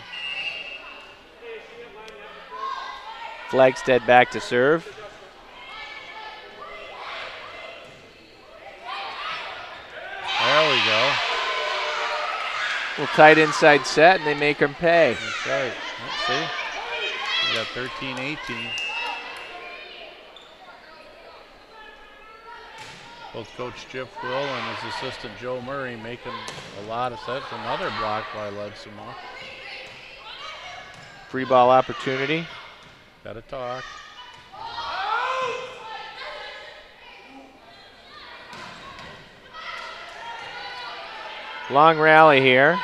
Flagstead back to serve. There we go. Little tight inside set, and they make them pay. That's right. Let's see. We got 13-18. Both Coach Chip Quill and his assistant Joe Murray making a lot of sets. Another block by Ledsuma. Free ball opportunity. Got to talk. Long rally here.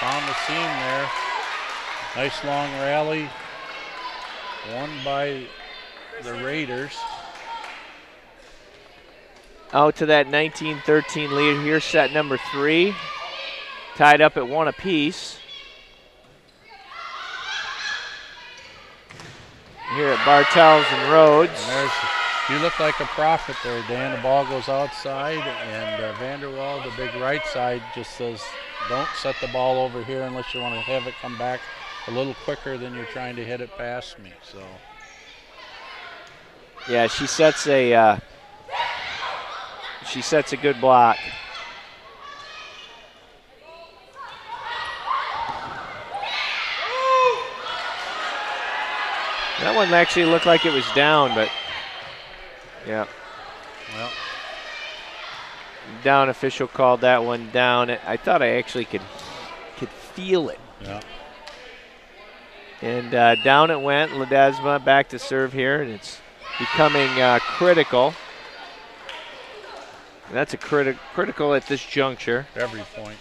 Found the seam there. Nice long rally. Won by the Raiders. Out to that 19-13 lead here, set number 3. Tied up at 1 apiece. Here at Bartels and Rhodes. And you look like a prophet there, Dan. The ball goes outside, and Vanderwall, the big right side, just says, don't set the ball over here unless you want to have it come back a little quicker than you're trying to hit it past me. So, yeah, she sets a good block. That one actually looked like it was down, but yeah. Well, down official called that one down. I thought I actually could feel it. Yeah. And down it went. Ledesma back to serve here, and it's becoming critical. And that's a critical at this juncture. Every point.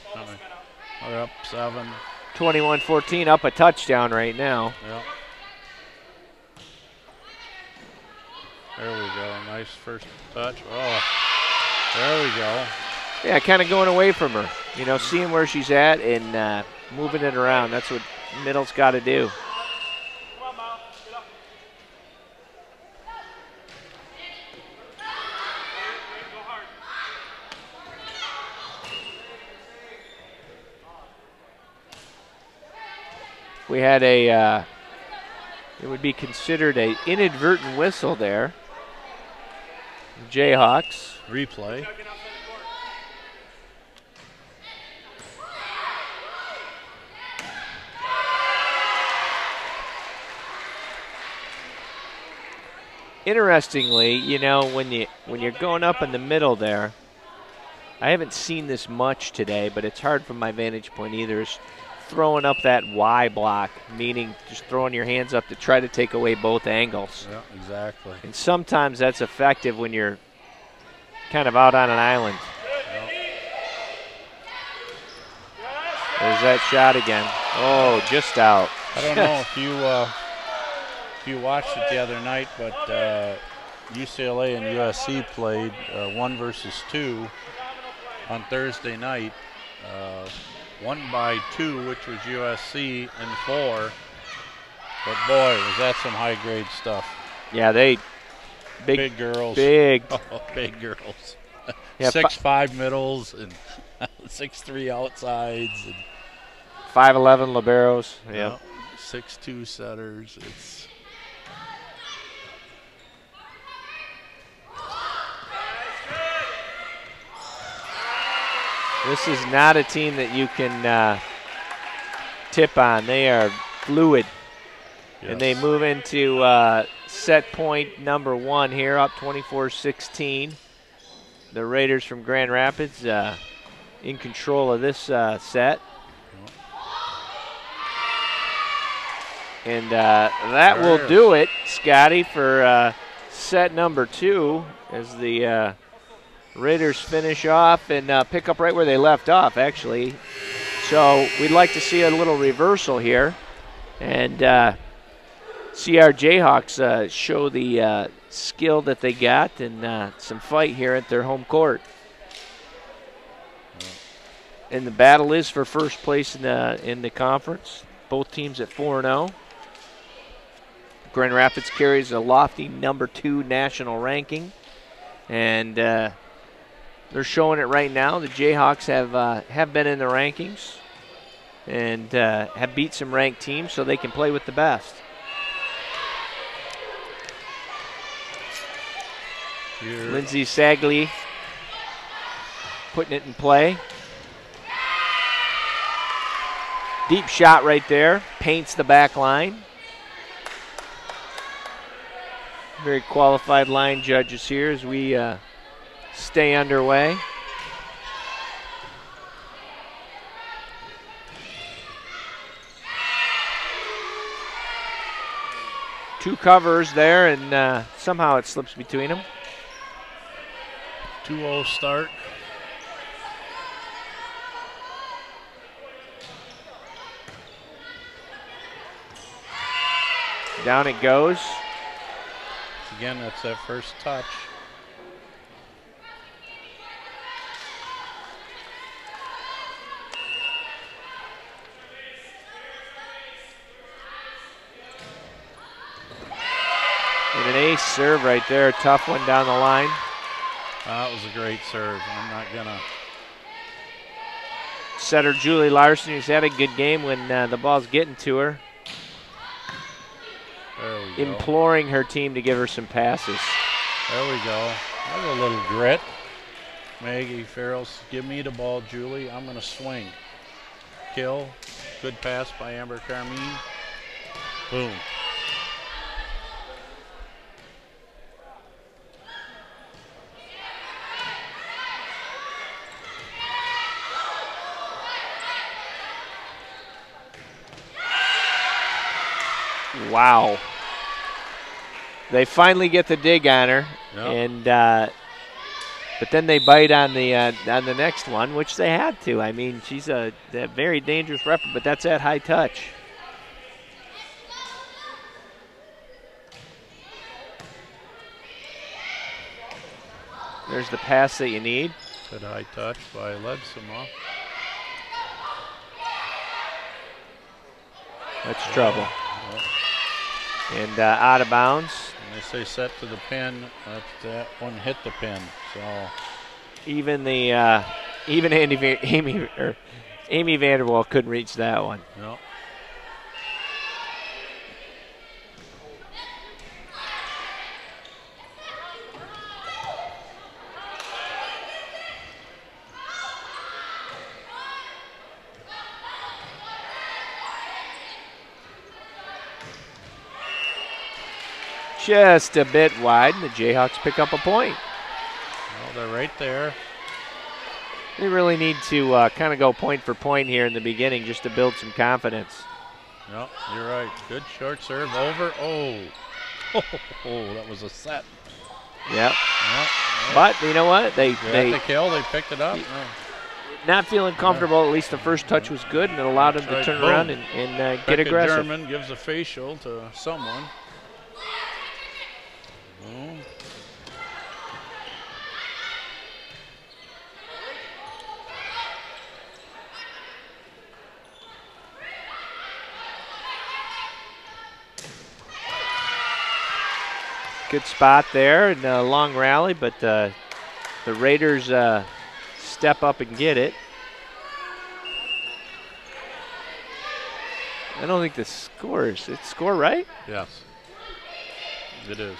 We're up 7. 21-14, up a touchdown right now. Yeah. There we go. Nice first touch. Oh, there we go. Yeah, kind of going away from her. You know, seeing where she's at and moving it around. That's what middle's got to do. We had it would be considered an inadvertent whistle there. Jayhawks. Replay. interestingly, you know, when you're going up in the middle there, I haven't seen this much today, but it's hard from my vantage point either, is throwing up that Y block, meaning just throwing your hands up to try to take away both angles. Yeah, exactly. And sometimes that's effective when you're kind of out on an island. Yep. There's that shot again. Oh, just out. I don't know if you watched it the other night, but UCLA and USC played 1 versus 2 on Thursday night. Won by 2, which was USC, and 4. But boy, was that some high-grade stuff. Yeah, they big girls. Big. Oh, big girls. Yeah, 6'5" middles and 6'3" outsides and 5'11" liberos. Yeah. 6'2" setters. It's This is not a team that you can tip on. They are fluid. yes. And they move into set point number 1 here, up 24-16. The Raiders from Grand Rapids in control of this set. And that will do it, Scotty, for set number 2 as the Raiders finish off and pick up right where they left off, actually. So we'd like to see a little reversal here and see our Jayhawks show the skill that they got and some fight here at their home court. And the battle is for first place in the conference. Both teams at 4-0. Grand Rapids carries a lofty number 2 national ranking, and they're showing it right now. The Jayhawks have been in the rankings and have beat some ranked teams, so they can play with the best. Here. Lindsey Sagley putting it in play. Deep shot right there, paints the back line. Very qualified line judges here as we stay underway. Two covers there, and somehow it slips between them. 2-0 start. Down it goes. Again, that's that first touch. And an ace serve right there. Tough one down the line. That was a great serve. I'm not going to. Setter Julie Larson, who's had a good game when the ball's getting to her. There we go. Imploring her team to give her some passes. There we go. That's a little grit. Maggie Farrell, give me the ball, Julie. I'm going to swing. Kill. Good pass by Amber Carmine. Boom. Wow. They finally get the dig on her, Yep. and but then they bite on the next one, which they had to. I mean, she's a very dangerous rep, but that's that high touch. There's the pass that you need. Good high touch by Ledsima. That's trouble. Yep. And out of bounds. And they say set to the pin. That one hit the pin. So Even the Amy Vanderwall couldn't reach that one. no. Just a bit wide, and the Jayhawks pick up a point. Well, they're right there. They really need to kind of go point for point here in the beginning just to build some confidence. No, you're right. Good short serve over. Oh, that was a set. Yep. Yep. But you know what? They the kill. They picked it up. Not feeling comfortable. At least the first touch was good, and it allowed him to turn around and get aggressive. German gives a facial to someone. Boom. Good spot there and a long rally, but the Raiders step up and get it. I don't think the scores. It's score right? Yes, it is.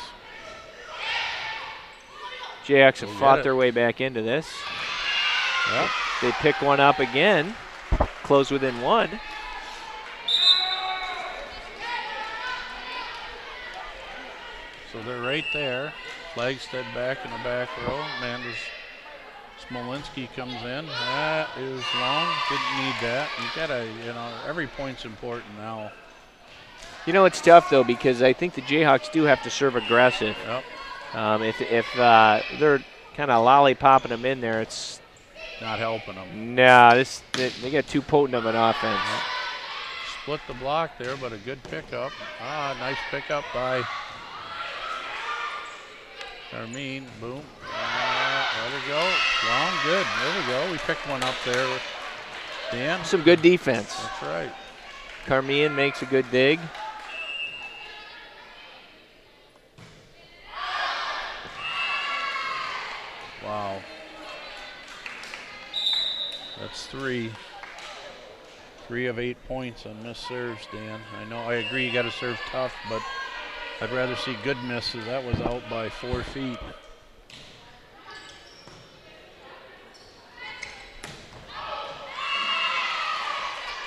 Jayhawks have fought their way back into this. Yep. They pick one up again, close within one. So they're right there. Flagstead back in the back row. Manders Smolinski comes in. That is long. Didn't need that. You gotta, every point's important now. You know, it's tough though because I think the Jayhawks do have to serve aggressive. Yep. If they're kind of lollipopping them in there, it's not helping them. No, they got too potent of an offense. Yep. Split the block there, but a good pickup. Nice pickup by Carmine. Boom. There we go. Long, good. There we go. We picked one up there. Dan. Some good defense. That's right. Carmine makes a good dig. Wow. That's 3 of 8 points on missed serves, Dan. I agree you got to serve tough, but I'd rather see good misses. That was out by 4 feet.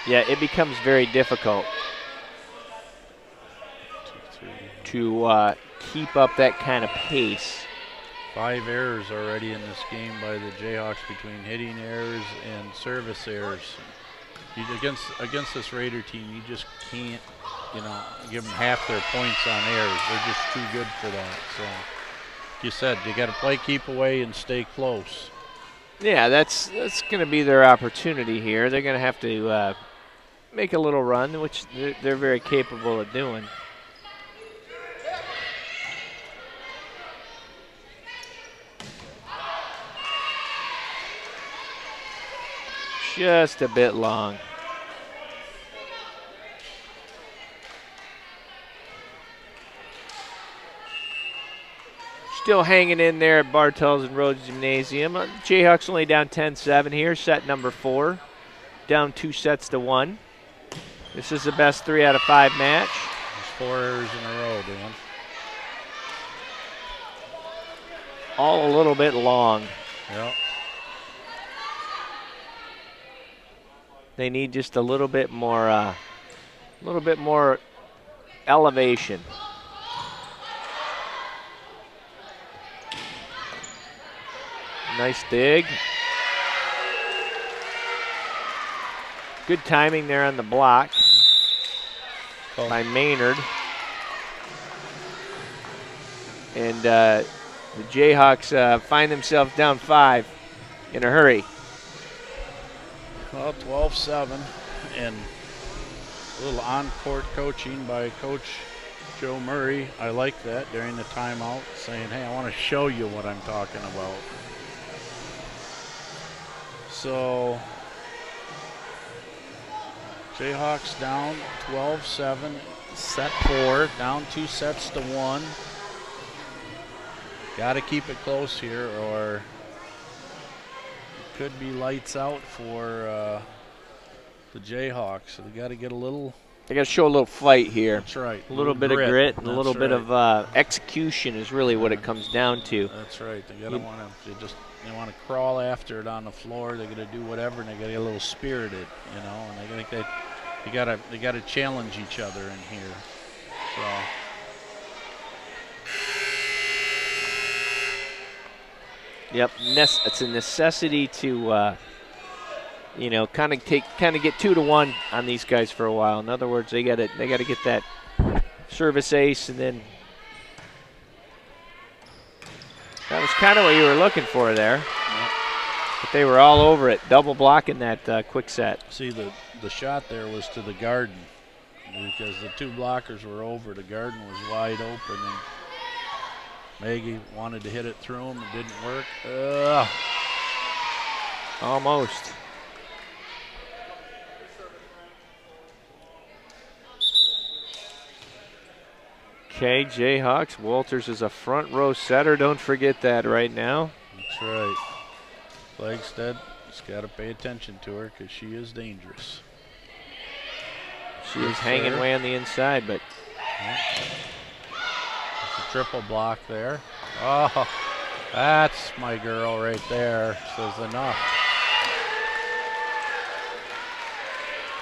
Yeah, it becomes very difficult to keep up that kind of pace. 5 errors already in this game by the Jayhawks between hitting errors and service errors. Against this Raider team, you just can't, give them half their points on errors. They're just too good for that. So, like you said, you got to play keep away and stay close. Yeah, that's going to be their opportunity here. They're going to have to make a little run, which they're very capable of doing. Just a bit long. Still hanging in there at Bartels and Rhodes Gymnasium. Jayhawks only down 10-7 here, set number 4. Down 2 sets to 1. This is the best 3 out of 5 match. There's 4 errors in a row, Dan. All a little bit long. Yep. They need just a little bit more elevation. Nice dig. Good timing there on the block by Maynard. And the Jayhawks find themselves down 5 in a hurry. Well, 12-7, and a little on-court coaching by Coach Joe Murray. I like that during the timeout, saying, hey, I want to show you what I'm talking about. So, Jayhawks down 12-7, set 4, down 2 sets to 1. Got to keep it close here, or could be lights out for the Jayhawks. So they got to get a little. They got to show a little fight here. That's right. A little bit of grit and a little bit of execution is really what it comes down to. That's right. They gotta want to they want to crawl after it on the floor. They're gonna do whatever, and they got to get a little spirited, And they got to challenge each other in here. So Yep, it's a necessity to, you know, kind of get 2-1 on these guys for a while. In other words, they got to get that service ace, and then that was kind of what you were looking for there. Yep. But they were all over it, double blocking that quick set. See, the shot there was to the garden because the two blockers were over. The garden was wide open, and Maggie wanted to hit it through him. It didn't work. Ugh. Almost. Okay, Jayhawks. Walters is a front row setter. Don't forget that right now. That's right. Flagstead has got to pay attention to her because she is dangerous. She is hanging way on the inside, but it's a triple block there. Oh, that's my girl right there. Says enough.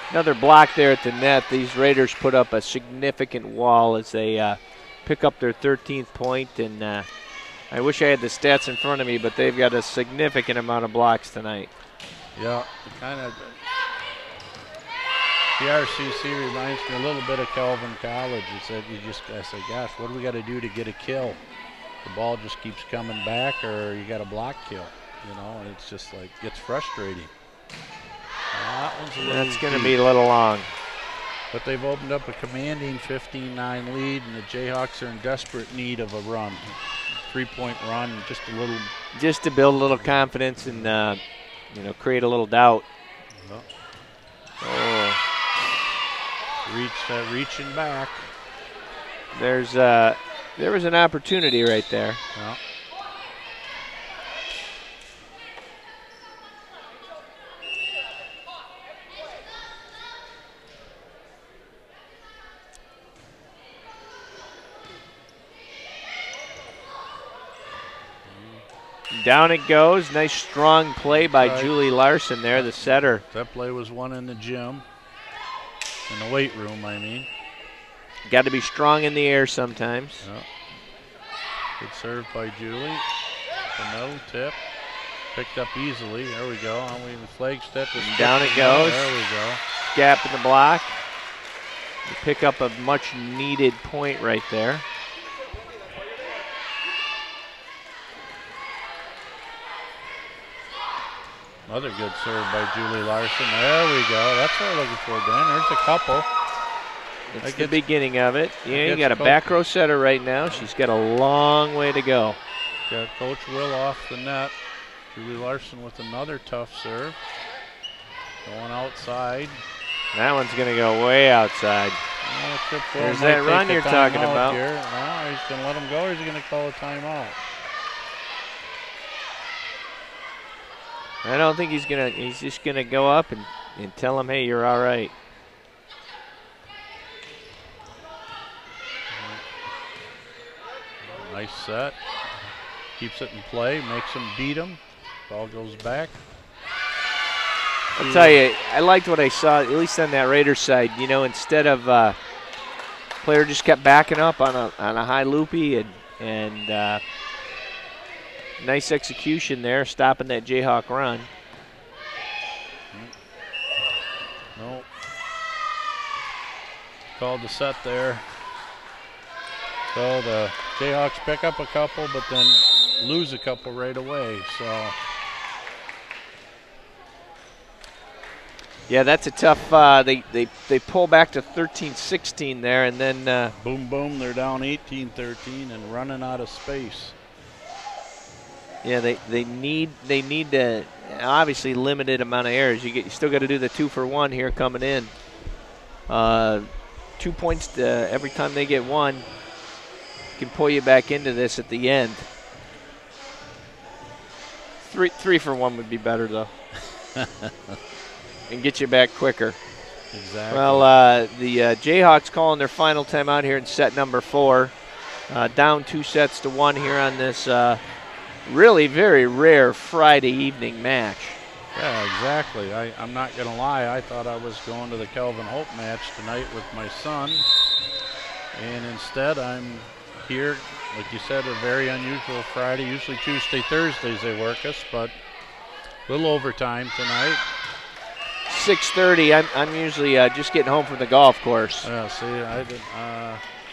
Another block there at the net. These Raiders put up a significant wall as they pick up their 13th point, and I wish I had the stats in front of me, but they've got a significant amount of blocks tonight. Yeah, kind of. GRCC reminds me a little bit of Calvin College. It said I said, gosh, what do we got to do to get a kill? The ball just keeps coming back, or you got a block kill, you know, and it's just like, gets frustrating. That one's a little That's going to be a little long. But they've opened up a commanding 15-9 lead, and the Jayhawks are in desperate need of a run. 3-point run, just a little. Just to build a little confidence and, you know, create a little doubt. Well, oh. Reaching back. There was an opportunity right there. Yeah. Down it goes. Nice strong play by Julie Larson there, the setter. That play was won in the gym. In the weight room, I mean. Got to be strong in the air sometimes. Yeah. Good serve by Julie. The no tip. Picked up easily. There we go. Flagstead. Down it goes. There we go. Gap in the block. You pick up a much needed point right there. Another good serve by Julie Larson. There we go. That's what we're looking for, Dan. There's a couple. It's the beginning of it. Yeah, you got a back row setter right now. She's got a long way to go. Got Coach Will off the net. Julie Larson with another tough serve. Going outside. That one's going to go way outside. There's that run you're talking about. Here. No, he's going to let him go, or is he going to call a timeout? I don't think he's just gonna go up and tell him, hey, you're all right. Nice set. Keeps it in play, makes him beat him. Ball goes back. I'll tell you, I liked what I saw, at least on that Raiders side. You know, instead of player just kept backing up on a high loopy and nice execution there, stopping that Jayhawk run. Nope. Called the set there. So the Jayhawks pick up a couple, but then lose a couple right away. So. Yeah, that's a tough. They pull back to 13-16 there, and then boom, boom, they're down 18-13 and running out of space. Yeah, they need to, obviously limited amount of errors. You still got to do the 2-for-1 here coming in. 2 points every time they get one can pull you back into this at the end. 3-for-1 would be better though, and get you back quicker. Exactly. Well, the Jayhawks calling their final timeout here in set number 4, down 2-1 here on this. Really very rare Friday evening match. Yeah, exactly. I'm not going to lie. I thought I was going to the Kelvin Hope match tonight with my son. And instead, I'm here like you said, a very unusual Friday. Usually Tuesday, Thursdays they work us, but a little overtime tonight. 6:30. I'm usually just getting home from the golf course. Yeah, see, I did.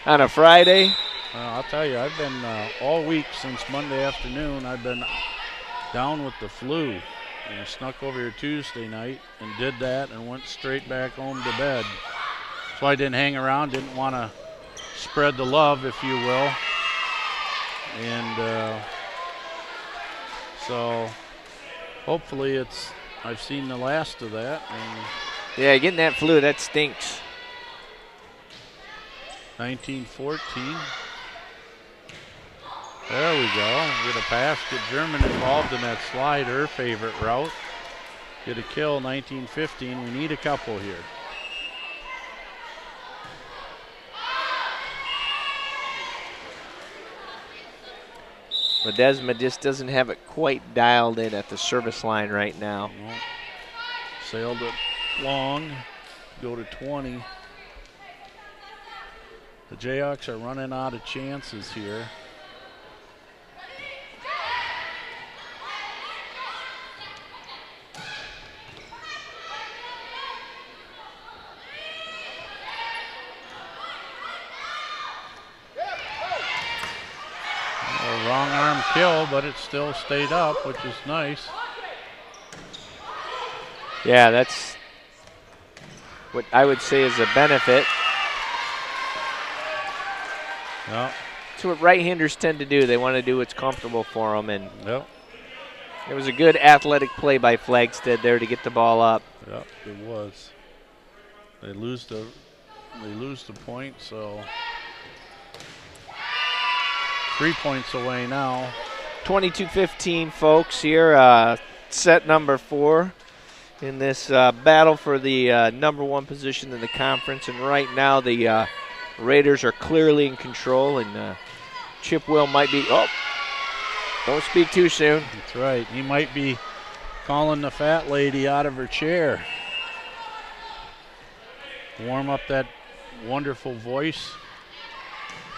On a Friday? I'll tell you, I've been all week since Monday afternoon, I've been down with the flu. And I snuck over here Tuesday night and did that and went straight back home to bed. So I didn't hang around, didn't want to spread the love, if you will. And so hopefully I've seen the last of that. And yeah, getting that flu, that stinks. 1914. There we go. Get a pass, get German involved in that slide, her favorite route. Get a kill, 1915. We need a couple here. Ledesma just doesn't have it quite dialed in at the service line right now. No. Sailed it long, go to 20. The Jayhawks are running out of chances here. A wrong arm kill, but it still stayed up, which is nice. Yeah, that's what I would say is a benefit. Yep. That's what right-handers tend to do. They want to do what's comfortable for them, and Yep. it was a good athletic play by Flagstead there to get the ball up. Yep, it was. They lose the point, so 3 points away now. 22-15, folks, here, set number 4 in this battle for the #1 position in the conference. And right now the Raiders are clearly in control, and Chipwell might be, oh, don't speak too soon. That's right. He might be calling the fat lady out of her chair. Warm up that wonderful voice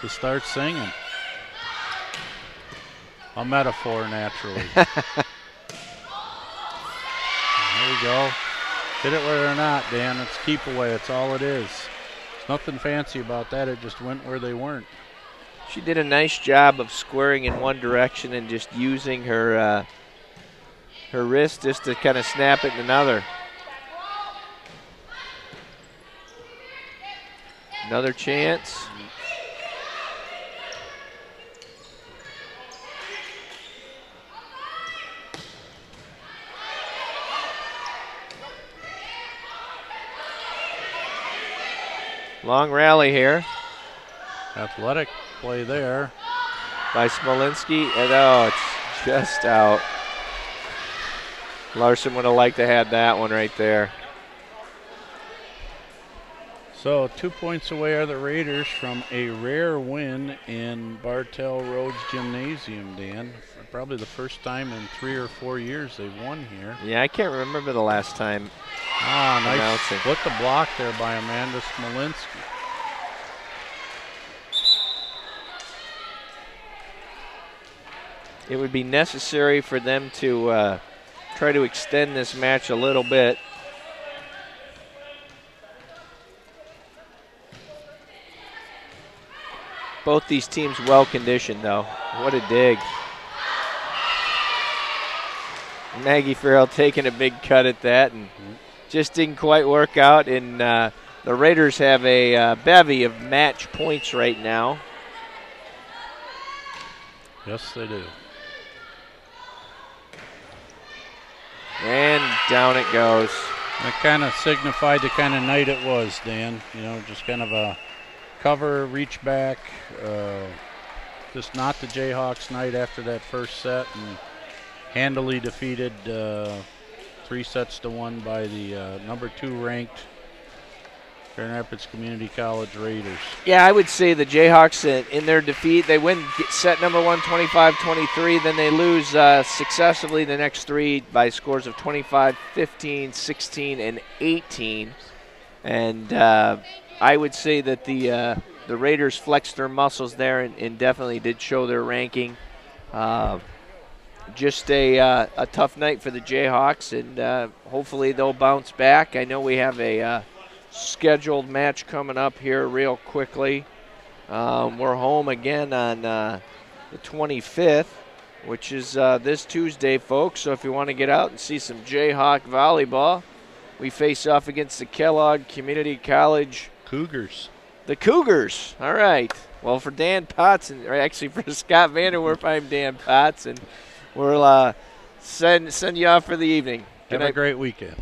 to start singing. A metaphor, naturally. There we go. Hit it where they're not, Dan. It's keep away. That's all it is. There's nothing fancy about that. It just went where they weren't. She did a nice job of squaring in one direction and just using her her wrist just to kind of snap it in another. Another chance. Long rally here. Athletic play there. By Smolinski, and oh, it's just out. Larson would have liked to have that one right there. So 2 points away are the Raiders from a rare win in Bartell Roads Gymnasium, Dan. Probably the first time in 3 or 4 years they've won here. Yeah, I can't remember the last time. Ah, nice announcing. split the block there by Amanda Smolinski. It would be necessary for them to try to extend this match a little bit. Both these teams well conditioned, though. What a dig. Maggie Farrell taking a big cut at that and just didn't quite work out. And the Raiders have a bevy of match points right now. Yes, they do. And down it goes. That kind of signified the kind of night it was, Dan. You know, just kind of a cover, reach back. Just not the Jayhawks night after that first set, and handily defeated 3-1 by the #2 ranked Grand Rapids Community College Raiders. Yeah, I would say the Jayhawks in their defeat, they win set number 1, 25-23, then they lose successively the next 3 by scores of 25, 15, 16, and 18. And I would say that the the Raiders flexed their muscles there and definitely did show their ranking. Just a tough night for the Jayhawks, and hopefully they'll bounce back. I know we have a scheduled match coming up here real quickly. We're home again on the 25th, which is this Tuesday, folks. So if you want to get out and see some Jayhawk volleyball, we face off against the Kellogg Community College Cougars. The Cougars. All right. Well, for Dan Potts, or actually for Scott Vanderwerf, I'm Dan Potts, and we'll send you off for the evening. Have a great weekend.